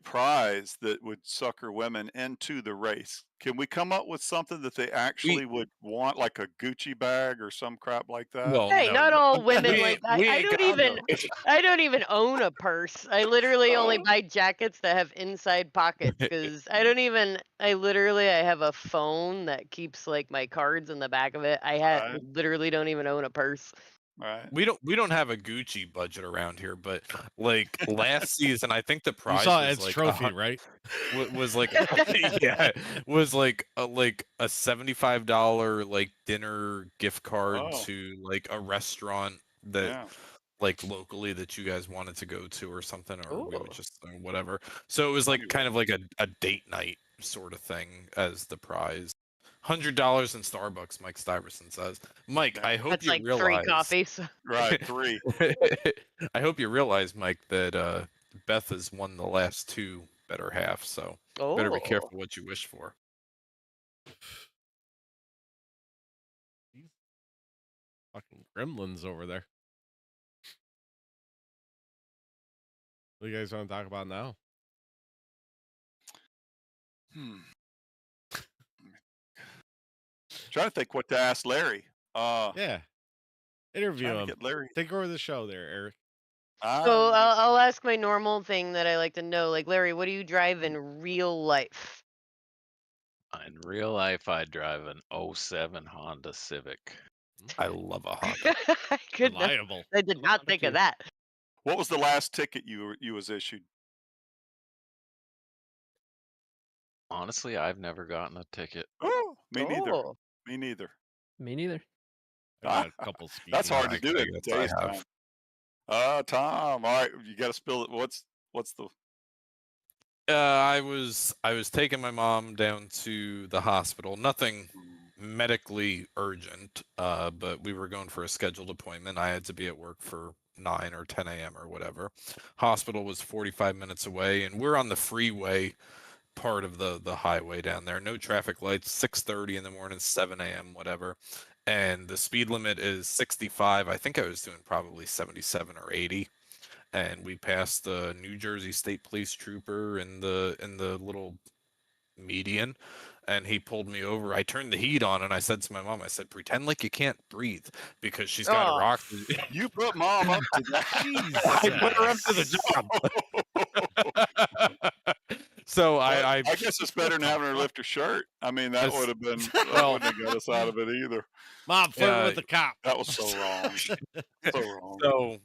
prize that would sucker women into the race. Can we come up with something that they actually would want, like a Gucci bag or some crap like that? Well, Hey, no, not all women we like ain't, that. we I ain't don't got even no- I don't even own a purse. I literally only buy jackets that have inside pockets because I have a phone that keeps like my cards in the back of it. Right. Literally don't even own a purse. Right. We don't have a Gucci budget around here, but like last season, I think the You prize saw was Ed's like trophy, right? was like yeah, was like a $75 like dinner gift card Oh, to like a restaurant that yeah. like locally that you guys wanted to go to or something, or we would Ooh. just whatever. So it was like Anyway. kind of like a date night sort of thing as the prize. $100 in Starbucks, Mike Stiverson says. Mike, Yeah. I hope That's you like 3 realize. coffees. Right. 3. I hope you realize, Mike, that Beth has won the last 2 better half, so better be Oh. careful what you wish for. Fucking gremlins over there. What do you guys want to talk about now? Trying to think what to ask Larry. Yeah. Interview Trying to him. get Larry. Take over the show there, Eric. So I'll ask my normal thing that I like to know. Like, Larry, what do you drive in real life? In real life, I drive an 07 Honda Civic. I love a Honda. I could not, Reliable. I did not think of that. What was the last ticket you was issued? Honestly, I've never gotten a ticket. Oh, me neither. Oh. Me neither. Me neither. I got a couple speeding. That's hard to I do in guess today's I have. time. Tom, all right, you got to spill it. What's the? I was taking my mom down to the hospital. Nothing medically urgent, but we were going for a scheduled appointment. I had to be at work for 9 or 10 a.m. or whatever. Hospital was 45 minutes away, and we're on the freeway part of the highway down there. No traffic lights. 6:30 in the morning, 7 a.m. whatever, and the speed limit is 65. I think I was doing probably 77 or 80. And we passed the New Jersey State Police trooper in the little median, and he pulled me over. I turned the heat on and I said to my mom, I said, pretend like you can't breathe because she's got her oxygen. You put mom up to that. I put her up to the job. So I guess it's better than having her lift her shirt. I mean, that would have been wouldn't have got us out of it either. Mom, flirt with the cop. That was so wrong. So wrong. So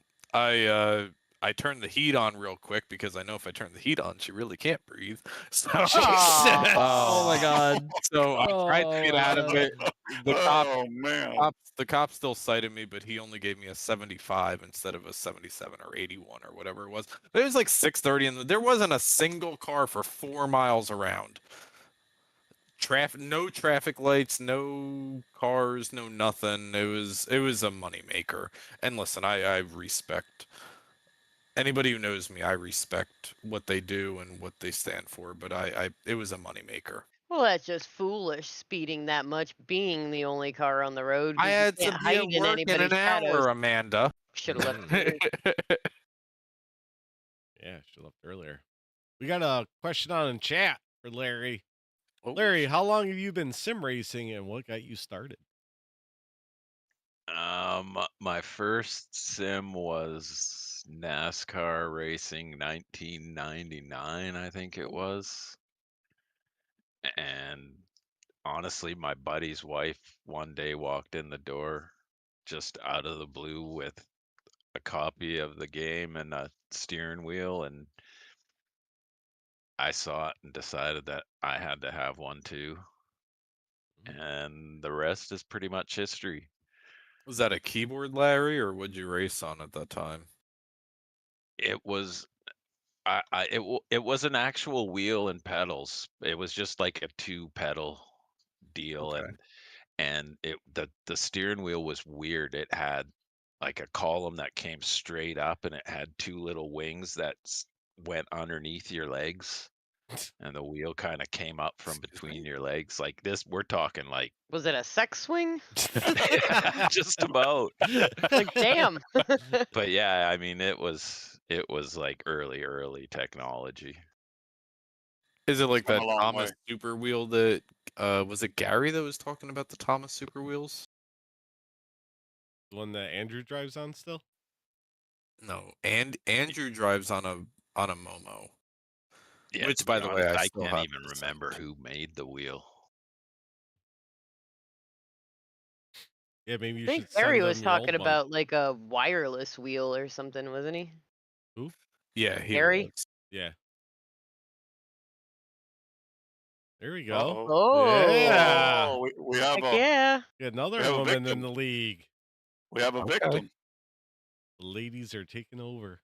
I turned the heat on real quick because I know if I turn the heat on, she really can't breathe. So, Oh my god. So I tried to get out of it. Oh man. The cop still cited me, but he only gave me a 75 instead of a 77 or 81 or whatever it was. It was like 6:30, and there wasn't a single car for 4 miles around. No traffic lights, no cars, no nothing. It was a moneymaker. And listen, I respect anybody who knows me. I respect what they do and what they stand for. But it was a moneymaker. Well, that's just foolish, speeding that much, being the only car on the road. I 'cause you had to can't be hide at in work in anybody's an hour, shadows. Amanda. Should have left early. Yeah, she left earlier. We got a question on in chat for Larry. Oh, Larry, how long have you been sim racing and what got you started? My first sim was NASCAR racing 1999, I think it was. And honestly, my buddy's wife one day walked in the door just out of the blue with a copy of the game and a steering wheel, and I saw it and decided that I had to have one too. And the rest is pretty much history. Was that a keyboard, Larry, or would you race on at that time? It was it was an actual wheel and pedals. It was just like a 2-pedal deal. Okay. And the steering wheel was weird. It had like a column that came straight up, and it had 2 little wings that went underneath your legs, and the wheel kind of came up from between your legs like this. We're talking like Was it a sex swing? just about. Like, damn. But yeah, I mean, it was like early technology. Is it like Come a that long Thomas way. super wheel that was it Gary that was talking about the Thomas super wheels? The one that Andrew drives on still? No, and Andrew drives on a Momo. Yeah, Which, to by be the way, honest, I I still can't have even to send. remember who made the wheel. Yeah, maybe I you think should send Gary them was your talking old one. about like a wireless wheel or something, wasn't he? Who? Yeah, he Gary? was. Yeah. There we go. Uh-oh. Oh, Yeah. Oh, we have heck a yeah. Got another We have a woman in victim. the league. we have a Okay. victim. The ladies are taking over.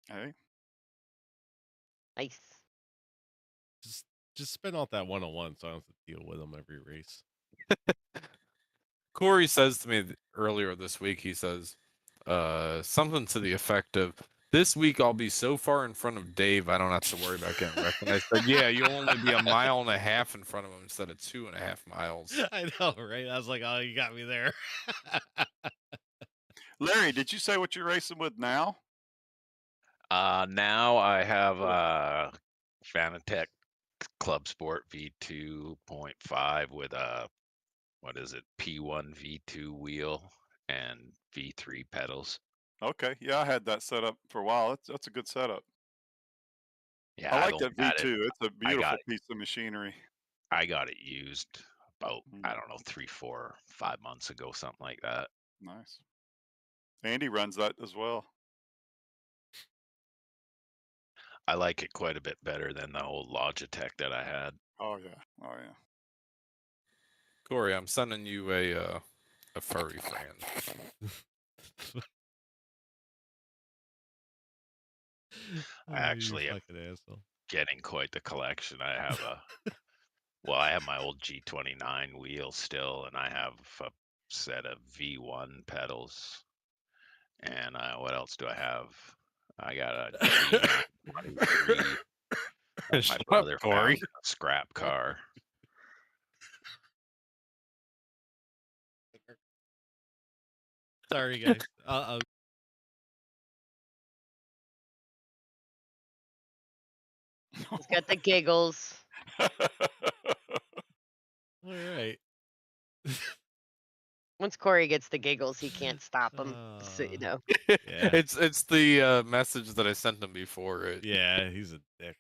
Hey, Nice. Just spin out that 101 so I don't have to deal with them every race. Kory says to me earlier this week, he says something to the effect of, "This week I'll be so far in front of Dave, I don't have to worry about getting wrecked." And I said, "Yeah, you'll only be 1.5 miles in front of him instead of 2.5 miles." I know, right? I was like, oh, you got me there. Larry, did you say what you're racing with now? Now I have Fanatec Club Sport V2.5 with a what is it, P1 V2 wheel and V3 pedals. Okay, yeah, I had that set up for a while. That's a good setup. Yeah, I I've like only that had it. V2. It's a I got beautiful it. piece of machinery. I got it used about Mm, I don't know 3, 4, 5 months ago, something like that. nice. Andy runs that as well. I like it quite a bit better than the old Logitech that I had. Oh yeah. Oh yeah. Kory, I'm sending you a furry friend. Oh, I actually you am fucking asshole. getting quite the collection. I have I have my old G29 wheel still, and I have a set of V1 pedals. And what else do I have? I got a G923 that my Shut up, brother found Kory. in a scrap car. Sorry, guys. He's got the giggles. All right. Once Kory gets the giggles, he can't stop him. So, you know. Yeah. It's the message that I sent him before it. Yeah, he's a dick.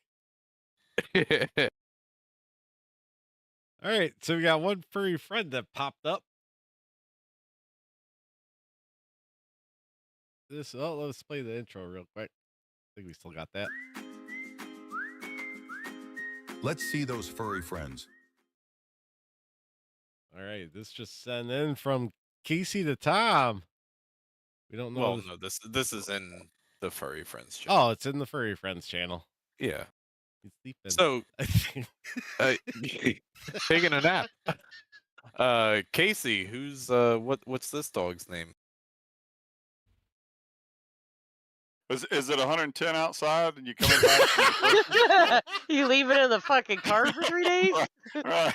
All right, so we got one furry friend that popped up. Let's play the intro real quick. I think we still got that. Let's see those furry friends. All right, this just sent in from Casey to Tom. We don't know. Well, no, this is in the Furry Friends channel. Oh, it's in the Furry Friends channel. Yeah. He's sleeping. So, taking a nap. Casey, who's what's this dog's name? Is it 110 outside and you coming back? from the You leave it in the fucking car for 3 days? right.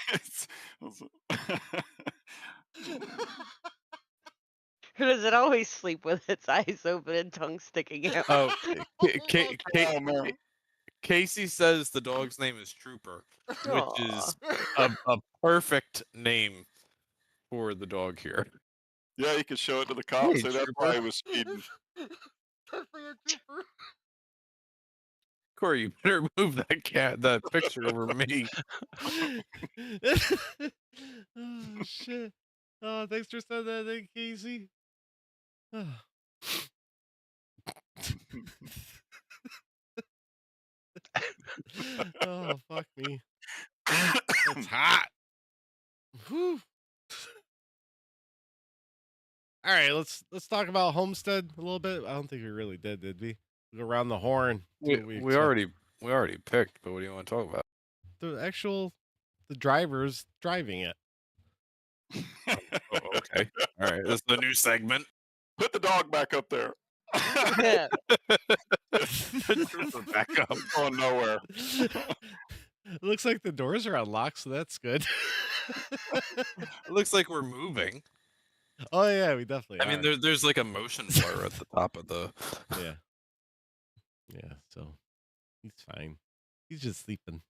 Or does it always sleep with its eyes open and tongue sticking out? Oh, Oh, man. Casey says the dog's name is Trooper, which is a perfect name for the dog here. Yeah, you could show it to the cops. Hey, Say that's why he was speeding. Kory, you better move that picture over me. Oh shit! Oh, thanks for sending that in, Casey. Oh fuck me! It's hot. Whew. All right, let's talk about Homestead a little bit. I don't think we really did we? Go around the horn. We already picked, but what do you want to talk about? The drivers driving it. Oh, okay. All right. This is the new segment. Put the dog back up there. Yeah. The trooper back up. Going nowhere. It looks like the doors are unlocked, so that's good. It looks like we're moving. Oh yeah, we definitely I mean, are. there's like a motion blur at the top of the. Yeah. Yeah, so he's fine. He's just sleeping.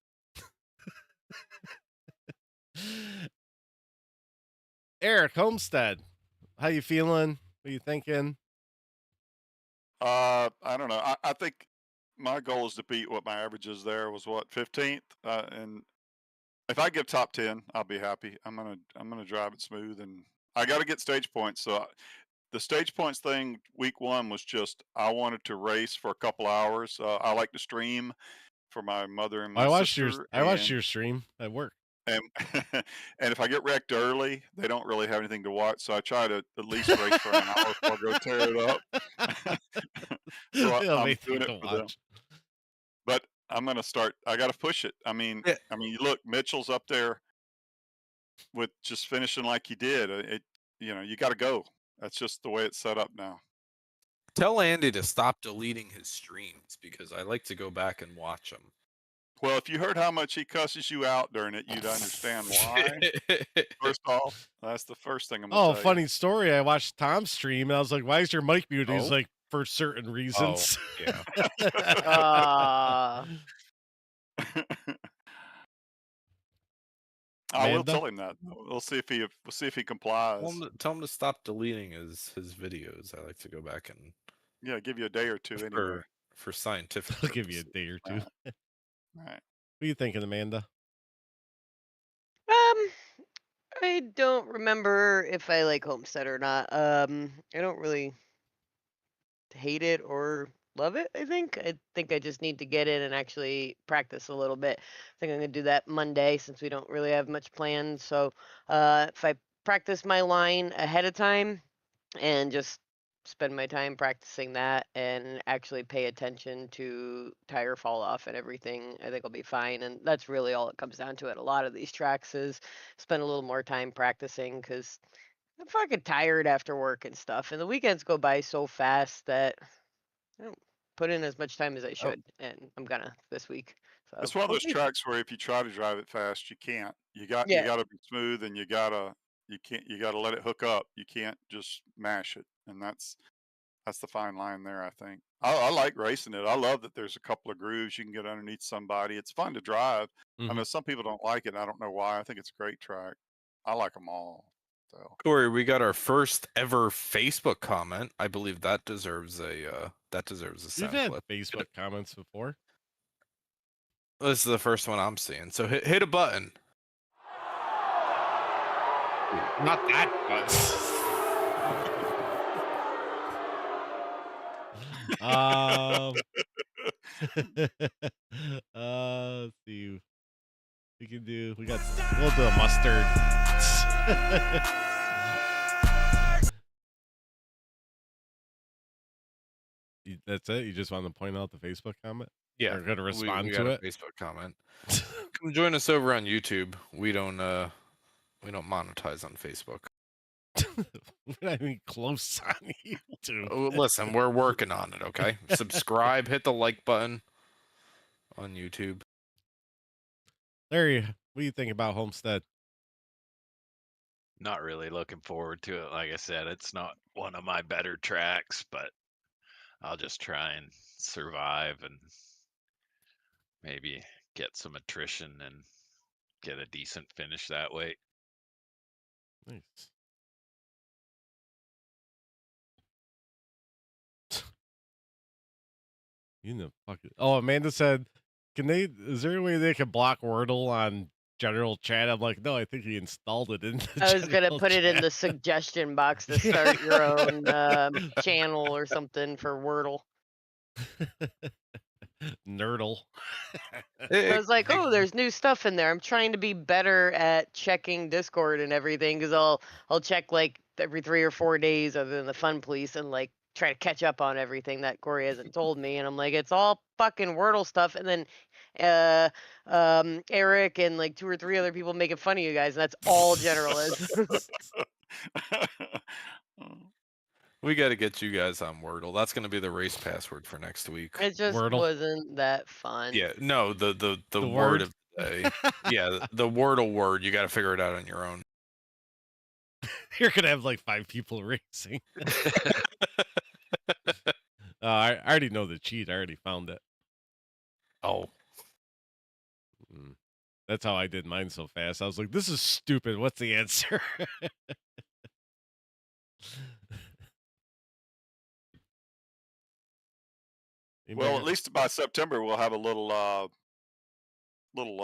Eric Homestead, how you feeling? What you thinking? I don't know. I think my goal is to beat what my average is there was what 15th, and if I get top 10, I'll be happy. I'm gonna drive it smooth, and I got to get stage points. So the stage points thing week 1 was just I wanted to race for a couple hours. I like to stream for my mother and my I sister. watched your stream at work. And and if I get wrecked early, they don't really have anything to watch. So I try to at least race for an hour before I go tear it up. So They don't I'm have doing anything it to for them. watch. But I'm gonna start. I got to push it. Yeah. You look, Mitchell's up there with just finishing like he did. You got to go. That's just the way it's set up now. Tell Andy to stop deleting his streams because I like to go back and watch them. Well, if you heard how much he cusses you out during it, you'd understand why. First off, that's the first thing I'm gonna Oh, tell you. funny story. I watched Tom's stream and I was like, "Why is your mic muted?" He's Oh. like, "For certain reasons." yeah. Ah. I will Amanda? tell him that. We'll see if he complies. Tell him to stop deleting his videos. I like to go back and Yeah, give you a day or two anyway. for scientific. I'll give you a purposes. day or two. Right. Right. What are you thinking, Amanda? I don't remember if I like Homestead or not. I don't really hate it or love it. I think I just need to get in and actually practice a little bit. I think I'm gonna do that Monday since we don't really have much planned. So if I practice my line ahead of time and just spend my time practicing that and actually pay attention to tire fall off and everything, I think I'll be fine. And that's really all it comes down to at a lot of these tracks is spend a little more time practicing because I'm fucking tired after work and stuff. And the weekends go by so fast that I don't put in as much time as I should. And I'm gonna this week. So It's one of those hopefully- tracks where if you try to drive it fast, you can't. You got Yeah. to be smooth, and you gotta let it hook up. You can't just mash it, and that's the fine line there. I think I like racing it. I love that there's a couple of grooves you can get underneath somebody. It's fun to drive. I Mhm. know some people don't like it. And I don't know why. I think it's a great track. I like them all. So Kory, we got our first ever Facebook comment. I believe that deserves a We've sound had clip. Facebook comments before. This is the first one I'm seeing. So hit a button. Not that Let's see. We'll do a mustard. That's it? You just want to point out the Facebook comment? Yeah, Or going to we respond got to a it? Facebook comment. Come join us over on YouTube. We don't monetize on Facebook. We're not even close on YouTube. Oh, listen, we're working on it, okay? Subscribe, hit the like button on YouTube. Larry, what do you think about Homestead? Not really looking forward to it. Like I said, it's not one of my better tracks, but I'll just try and survive and maybe get some attrition and get a decent finish that way. Nice. You know, fucking. Oh, Amanda said, is there a way they can block Wordle on general chat? I'm like, no, I think he installed it in the I was gonna general put it in chat. the suggestion box to start your own channel or something for Wordle. Nerdle. I was like, oh, there's new stuff in there. I'm trying to be better at checking Discord and everything because I'll check like every 3 or 4 days other than the Fun Police and like try to catch up on everything that Kory hasn't told me. And I'm like, it's all fucking Wordle stuff. And then Eric and like 2 or 3 other people making fun of you guys. And that's all generalist. We got to get you guys on Wordle. That's going to be the race password for next week. It just Wordle? wasn't that fun. Yeah, no, the The word word? of the day. Yeah, the Wordle word. You got to figure it out on your own. You're gonna have like 5 people racing. I already know the cheat. I already found it. Oh, That's how I did mine so fast. I was like, "This is stupid. What's the answer?" Anybody Well, at got- least by September we'll have a little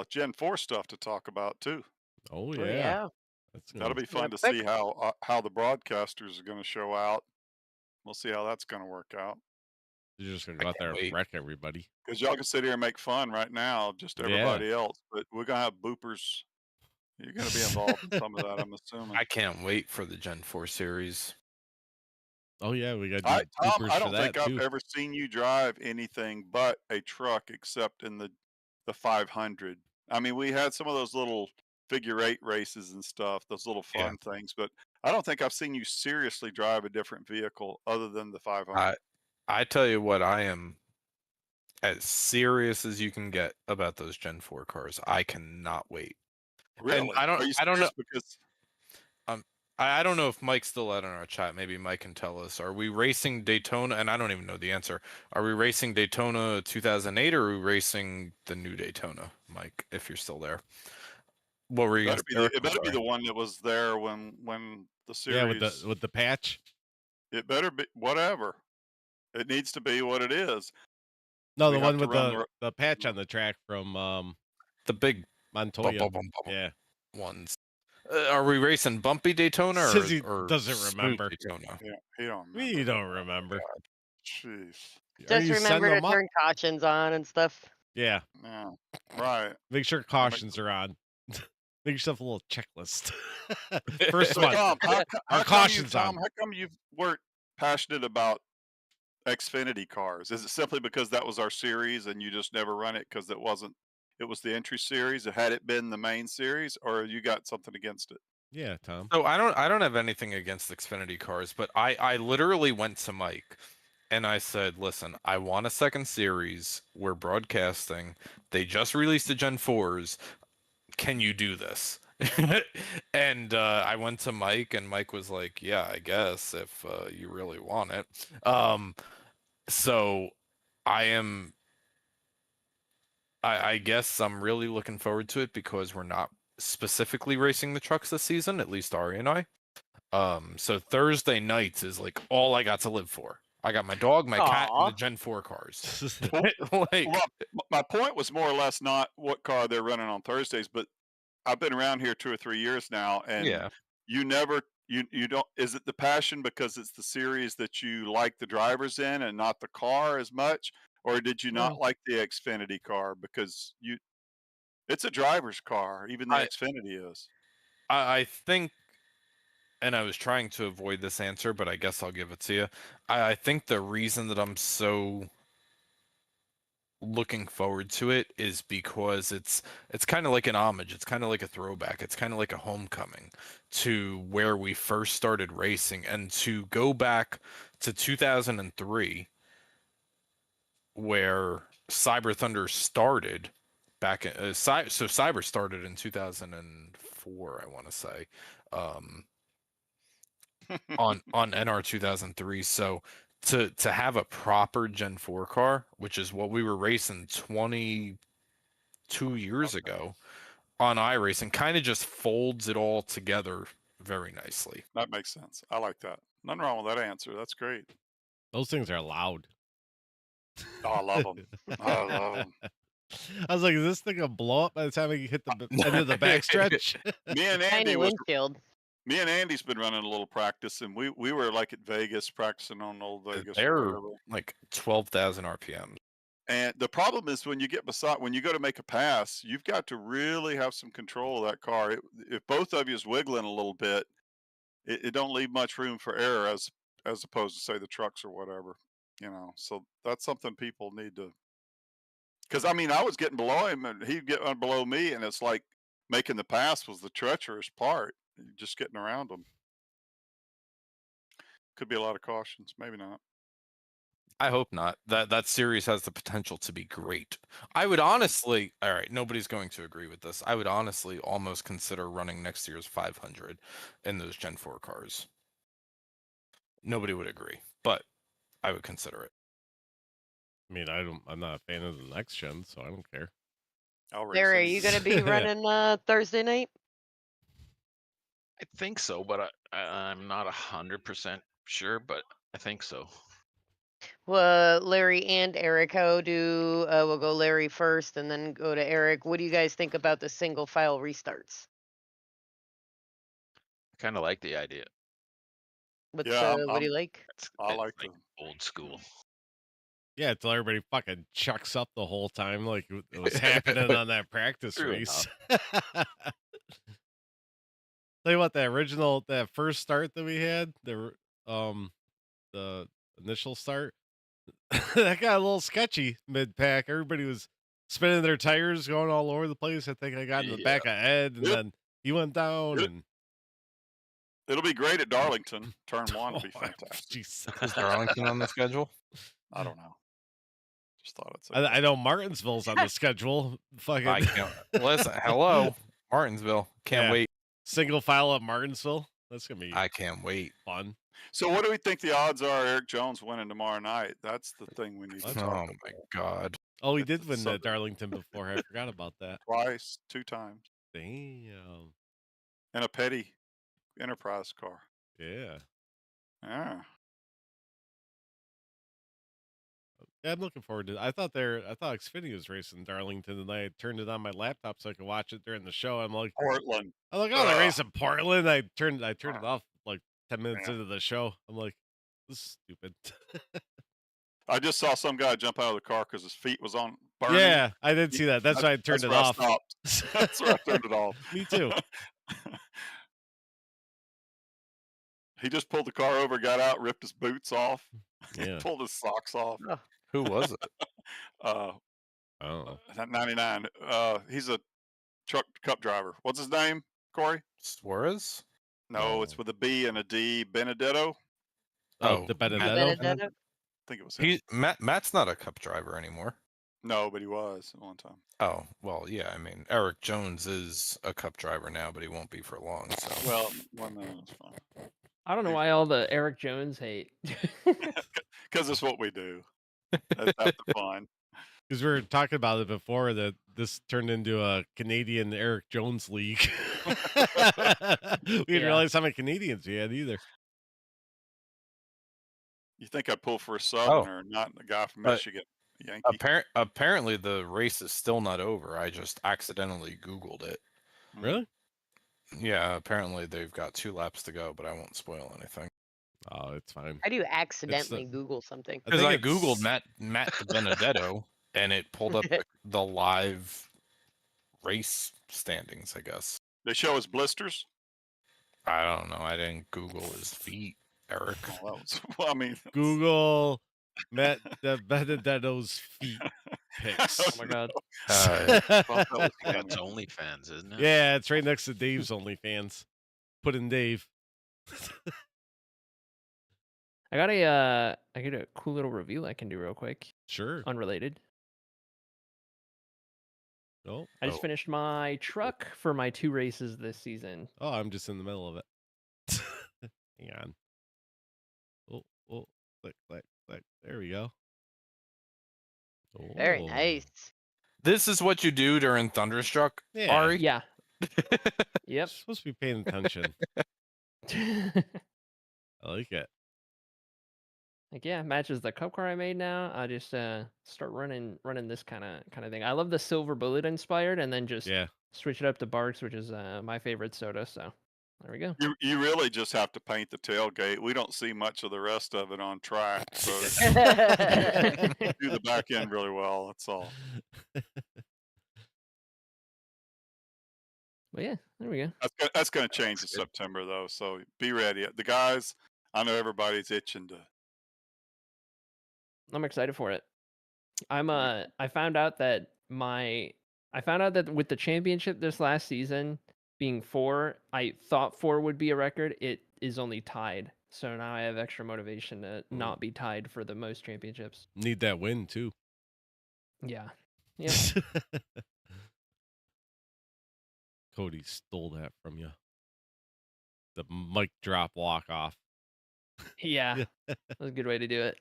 Gen 4 stuff to talk about too. Oh Oh, yeah, yeah. that's gonna That'll be fun to quick. see how the broadcasters are going to show out. We'll see how that's going to work out. You're just gonna I go out there can't and wait. wreck everybody. Because y'all can sit here and make fun right now of just Yeah. everybody else, but we're going to have boopers. You're going to be involved in some of that, I'm assuming. I can't wait for the Gen 4 series. Oh yeah, we got Tom, bloopers I for don't that think too. I've ever seen you drive anything but a truck except in the 500. I mean, we had some of those little figure 8 races and stuff, those little Yeah. fun things, but I don't think I've seen you seriously drive a different vehicle other than the 500. I tell you what, I am as serious as you can get about those Gen 4 cars. I cannot wait. Really? I don't- Are you I don't serious? Because I don't know if Mike's still out in our chat. Maybe Mike can tell us. Are we racing Daytona? And I don't even know the answer. Are we racing Daytona 2008 or are we racing the new Daytona, Mike, if you're still there? What were you going to say? it better be the one that was there when the Yeah, series. with the patch. It better be whatever. It needs to be what it is. No, We the have one to with run the patch on the track from The big Montoya. bum, Yeah. ones. Are we racing bumpy Daytona Says he or doesn't smooth remember. Daytona? Yeah, he don't remember. We don't remember. Jeez. Are Just you remember setting to them up? turn cautions on and stuff. Yeah. Yeah. Right. Make sure cautions are on. Make yourself a little checklist. First So one. Tom, Our cautions on. How come you weren't passionate about Xfinity cars? Is it simply because that was our series and you just never run it because it was the entry series? Had it been the main series, or you got something against it? Yeah, Tom. So I don't have anything against Xfinity cars, but I literally went to Mike and I said, listen, I want a second series. We're broadcasting. They just released the Gen 4s. Can you do this? And I went to Mike and Mike was like, yeah, I guess if you really want it. So I guess I'm really looking forward to it because we're not specifically racing the trucks this season, at least Ari and I. So Thursday nights is like all I got to live for. I got my dog, my cat, and the Aw. Gen 4 cars. Well, Like, my point was more or less not what car they're running on Thursdays, but I've been around here 2 or 3 years now, and yeah. you never you don't. Is it the passion because it's the series that you like the drivers in and not the car as much, or did you not like the Xfinity car because it's a driver's car, even the I- Xfinity is. I think, and I was trying to avoid this answer, but I guess I'll give it to you. I think the reason that I'm so looking forward to it is because it's kind of like an homage. It's kind of like a throwback. It's kind of like a homecoming to where we first started racing, and to go back to 2003 where Cyber Thunder started back in so Cyber started in 2004, I want to say, on NR 2003. So to have a proper Gen 4 car, which is what we were racing 22 years ago on iRacing, kind of just folds it all together very nicely. That makes sense. I like that. Nothing wrong with that answer. That's great. Those things are loud. Oh, I love them. I love them. I was like, is this thing gonna blow up by the time I hit the end of the backstretch? Me and Andy Tiny was windshield. Me and Andy's been running a little practice, and we were like at Vegas practicing on Old Vegas or They're whatever. like 12,000 RPM. And the problem is when you go to make a pass, you've got to really have some control of that car. If both of you is wiggling a little bit, it don't leave much room for error as opposed to say the trucks or whatever, So that's something people need to. Because I mean, I was getting below him, and he'd get below me, and it's like making the pass was the treacherous part, just getting around him. Could be a lot of cautions. Maybe not. I hope not. That series has the potential to be great. I would honestly, all right, nobody's going to agree with this. I would honestly almost consider running next year's 500 in those Gen 4 cars. Nobody would agree, but I would consider it. I mean, I'm not a fan of the next gen, so I don't care. I'll race Larry, are any you day. gonna be running Thursday night? I think so, but I'm not 100% sure, but I think so. Well, Larry and Eric, how do we'll go Larry first and then go to Eric. What do you guys think about the single file restarts? I kind of like the idea. What's Yeah, what do you like? I It's like like the. old school. Yeah, until everybody fucking chucks up the whole time like it was happening on that practice True race. Tell you what, that first start that we had, the initial start, that got a little sketchy mid pack. Everybody was spinning their tires, going all over the place. I think I got in the back of Ed, and Yep. then he went down, Yep. and It'll be great at Darlington. Turn 1 will be fantastic. Jesus. Is Darlington on the schedule? I don't know. Just thought I'd say. I know Martinsville's on the schedule. Fucking I can't. Listen, hello, Martinsville. Can't Yeah. wait. Single file up Martinsville. That's gonna be I can't wait. fun. So, what do we think the odds are Eric Jones winning tomorrow night? That's the thing we need to Oh talk Oh about. my god. Oh, he It's did the win the Southern- Darlington before. I forgot about that. Twice, 2 times, Damn. in a petty enterprise car. Yeah. Yeah. Yeah, I'm looking forward to it. I thought Xfinity was racing Darlington, and I turned it on my laptop so I could watch it during the show. I'm like, Portland. oh, they're Ugh. racing Portland. I turned it off like 10 minutes Yeah. into the show. I'm like, this is stupid. I just saw some guy jump out of the car because his feet was on burning. Yeah, I did see that. That's why I turned it where I off. stopped. That's where I turned it off. Me too. He just pulled the car over, got out, ripped his boots off, Yeah. pulled his socks off. Who was it? Oh. That 99. He's a truck cup driver. What's his name, Kory? Suarez? No, it's with a B and a D. Benedetto. Oh, the Matt- Benedetto? Benedetto? I think it was him. Matt's not a cup driver anymore. No, but he was at one time. Oh, well, yeah, I mean, Eric Jones is a cup driver now, but he won't be for long, so. Well, one minute was fine. I don't know why all the Eric Jones hate. Because it's what we do. That's half the fun. Because we were talking about it before that this turned into a Canadian Eric Jones league. We didn't Yeah. realize how many Canadians we had either. You think I'd pull for a Southerner, not a guy from Uh, Michigan, Yankee? Apparently, the race is still not over. I just accidentally Googled it. Really? Yeah, apparently they've got 2 laps to go, but I won't spoil anything. Oh, it's fine. How do you accidentally Google something? Because think I it's- Googled Matt Benedetto, and it pulled up the live race standings, I guess. They show his blisters. I don't know. I didn't Google his feet, Eric. Well, that was, well, I mean, Google Matt Benedetto's feet pics. Oh my god. That's OnlyFans, isn't it? Yeah, it's right next to Dave's OnlyFans. Put in Dave. I got a cool little review I can do real quick. Sure. Unrelated. Oh, I just finished my truck for my 2 races this season. oh, I'm just in the middle of it. Hang on. Oh, click. There we go. Very Oh. nice. This is what you do during Thunderstruck, Yeah. Ari? Yeah. Yep. You're supposed to be paying attention. I like it. Like, yeah, matches the cup car I made now. I just start running this kind of thing. I love the silver bullet inspired, and then just Yeah. switch it up to Barks, which is my favorite soda. So there we go. you really just have to paint the tailgate. We don't see much of the rest of it on track. So do the back end really well. That's all. But yeah, there we go. That's going to change in September, though. So be ready. The guys, I know everybody's itching to. I'm excited for it. I found out that with the championship this last season being 4, I thought 4 would be a record. It is only tied So now I have extra motivation to not be tied for the most championships. Need that win too. Yeah. Yep. Cody stole that from you. The mic drop walk off. Yeah. That was a good way to do it.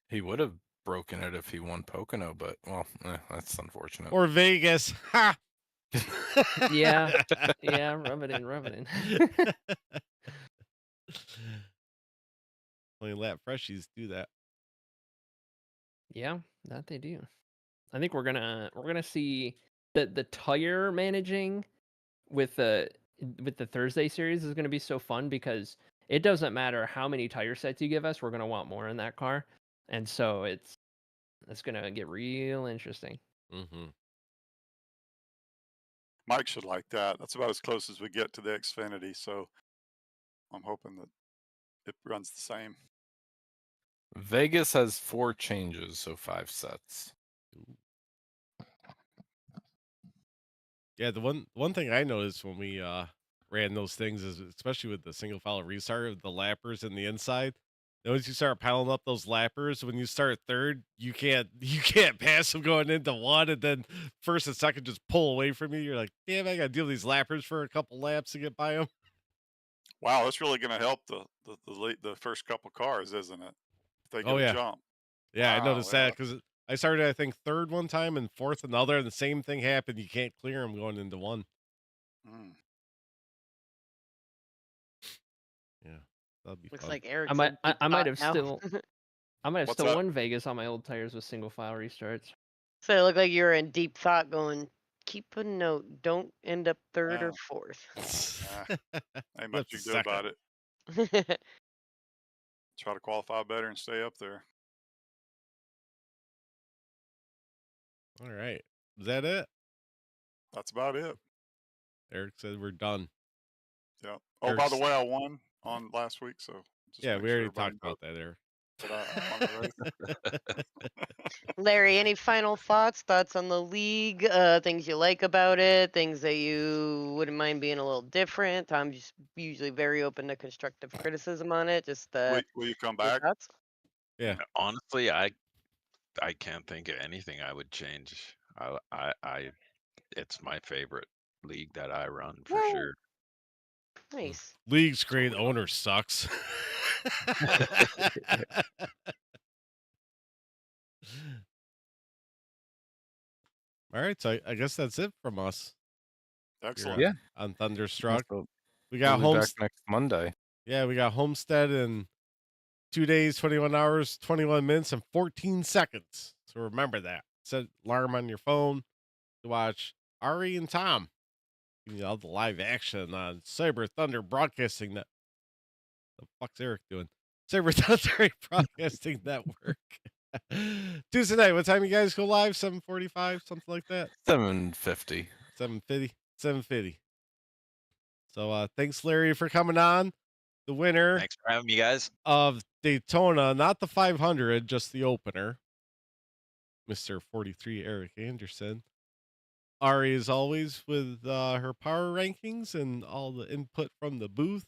He would have broken it if he won Pocono, but well, that's unfortunate. Or Vegas. Ha! Yeah. Yeah, rub it in. Only lap freshies do that. Yeah, that they do. I think we're gonna see the tire managing with the Thursday series is gonna be so fun because it doesn't matter how many tire sets you give us, we're gonna want more in that car, and so it's gonna get real interesting. Mm-hmm. Mike should like that. That's about as close as we get to the Xfinity, so I'm hoping that it runs the same. Vegas has 4 changes, so 5 sets. Yeah, the one thing I noticed when we ran those things is, especially with the single file restart, the lappers in the inside. Once you start piling up those lappers, when you start third, you can't pass them going into one, and then first and second just pull away from you. You're like, damn, I got to deal with these lappers for a couple laps to get by them. Wow, that's really going to help the first couple cars, isn't it? If they get Oh, yeah. a jump. Yeah, I Wow, noticed yeah. that because I started, I think, third one time and fourth another, and the same thing happened. You can't clear them going into one. Mm. Yeah, that'd be Looks fun. like Eric. I might have still What's that? won Vegas on my old tires with single file restarts. So it looked like you were in deep thought, going, "Keep a note. Don't end up third or Yeah. fourth." Ain't much you That's can do about second. it. Try to qualify better and stay up there. All right, is that it? That's about it. Eric said we're done. Yeah. Oh, by the Eric's- way, I won on last week, so just Yeah, make we sure already everybody talked about that, Eric. knows that I won the race. Larry, any final thoughts on the league? Things you like about it, things that you wouldn't mind being a little different. I'm just usually very open to constructive criticism on it. Just Will you come your back? thoughts? Yeah, Honestly, I can't think of anything I would change. I it's my favorite league that I run for Woo. sure. Nice. league's great. Owner sucks. All right, so I guess that's it from us. Excellent. Yeah. On Thunderstruck, So we got we'll be Homes. back next Monday. Yeah, we got Homestead in 2 days, 21 hours, 21 minutes, and 14 seconds. So remember that. Set alarm on your phone to watch Ari and Tom. You know, the live action on Cyber Thunder Broadcasting Net. The fuck's Eric doing? Cyber Thunder Broadcasting Network. Tuesday night. What time you guys go live? 7:45, something like that. 750. 7:50. So thanks, Larry, for coming on. The winner Thanks for having me, guys. of Daytona, not the 500, just the opener, Mr. 43 Eric Anderson. Ari, as always, with her power rankings and all the input from the booth.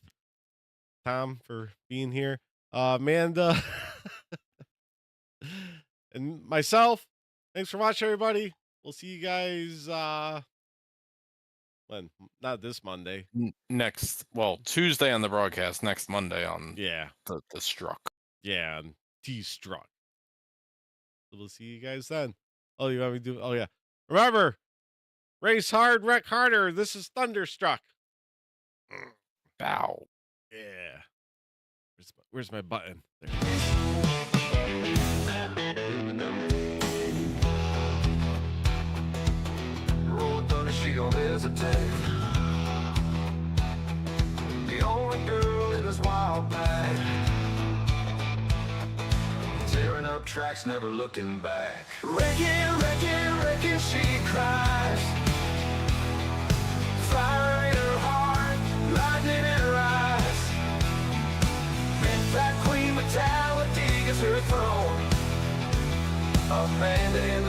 Tom for being here. Amanda and myself. Thanks for watching, everybody. We'll see you guys when? Not this Monday. Tuesday on the broadcast, next Monday on Yeah. the Struck. Yeah, and T-Struck. So we'll see you guys then. Oh, you want me to do? Oh, yeah. Remember, race hard, wreck harder. This is Thunderstruck. Bow. Yeah. Where's my button? There. Road Thunder, she don't hesitate. The only girl in this wild bag, tearing up tracks, never looking back. Wrecking, she cries. Fire in her heart, lightning in her eyes. Big fat queen mentality is her throne. Abandoned in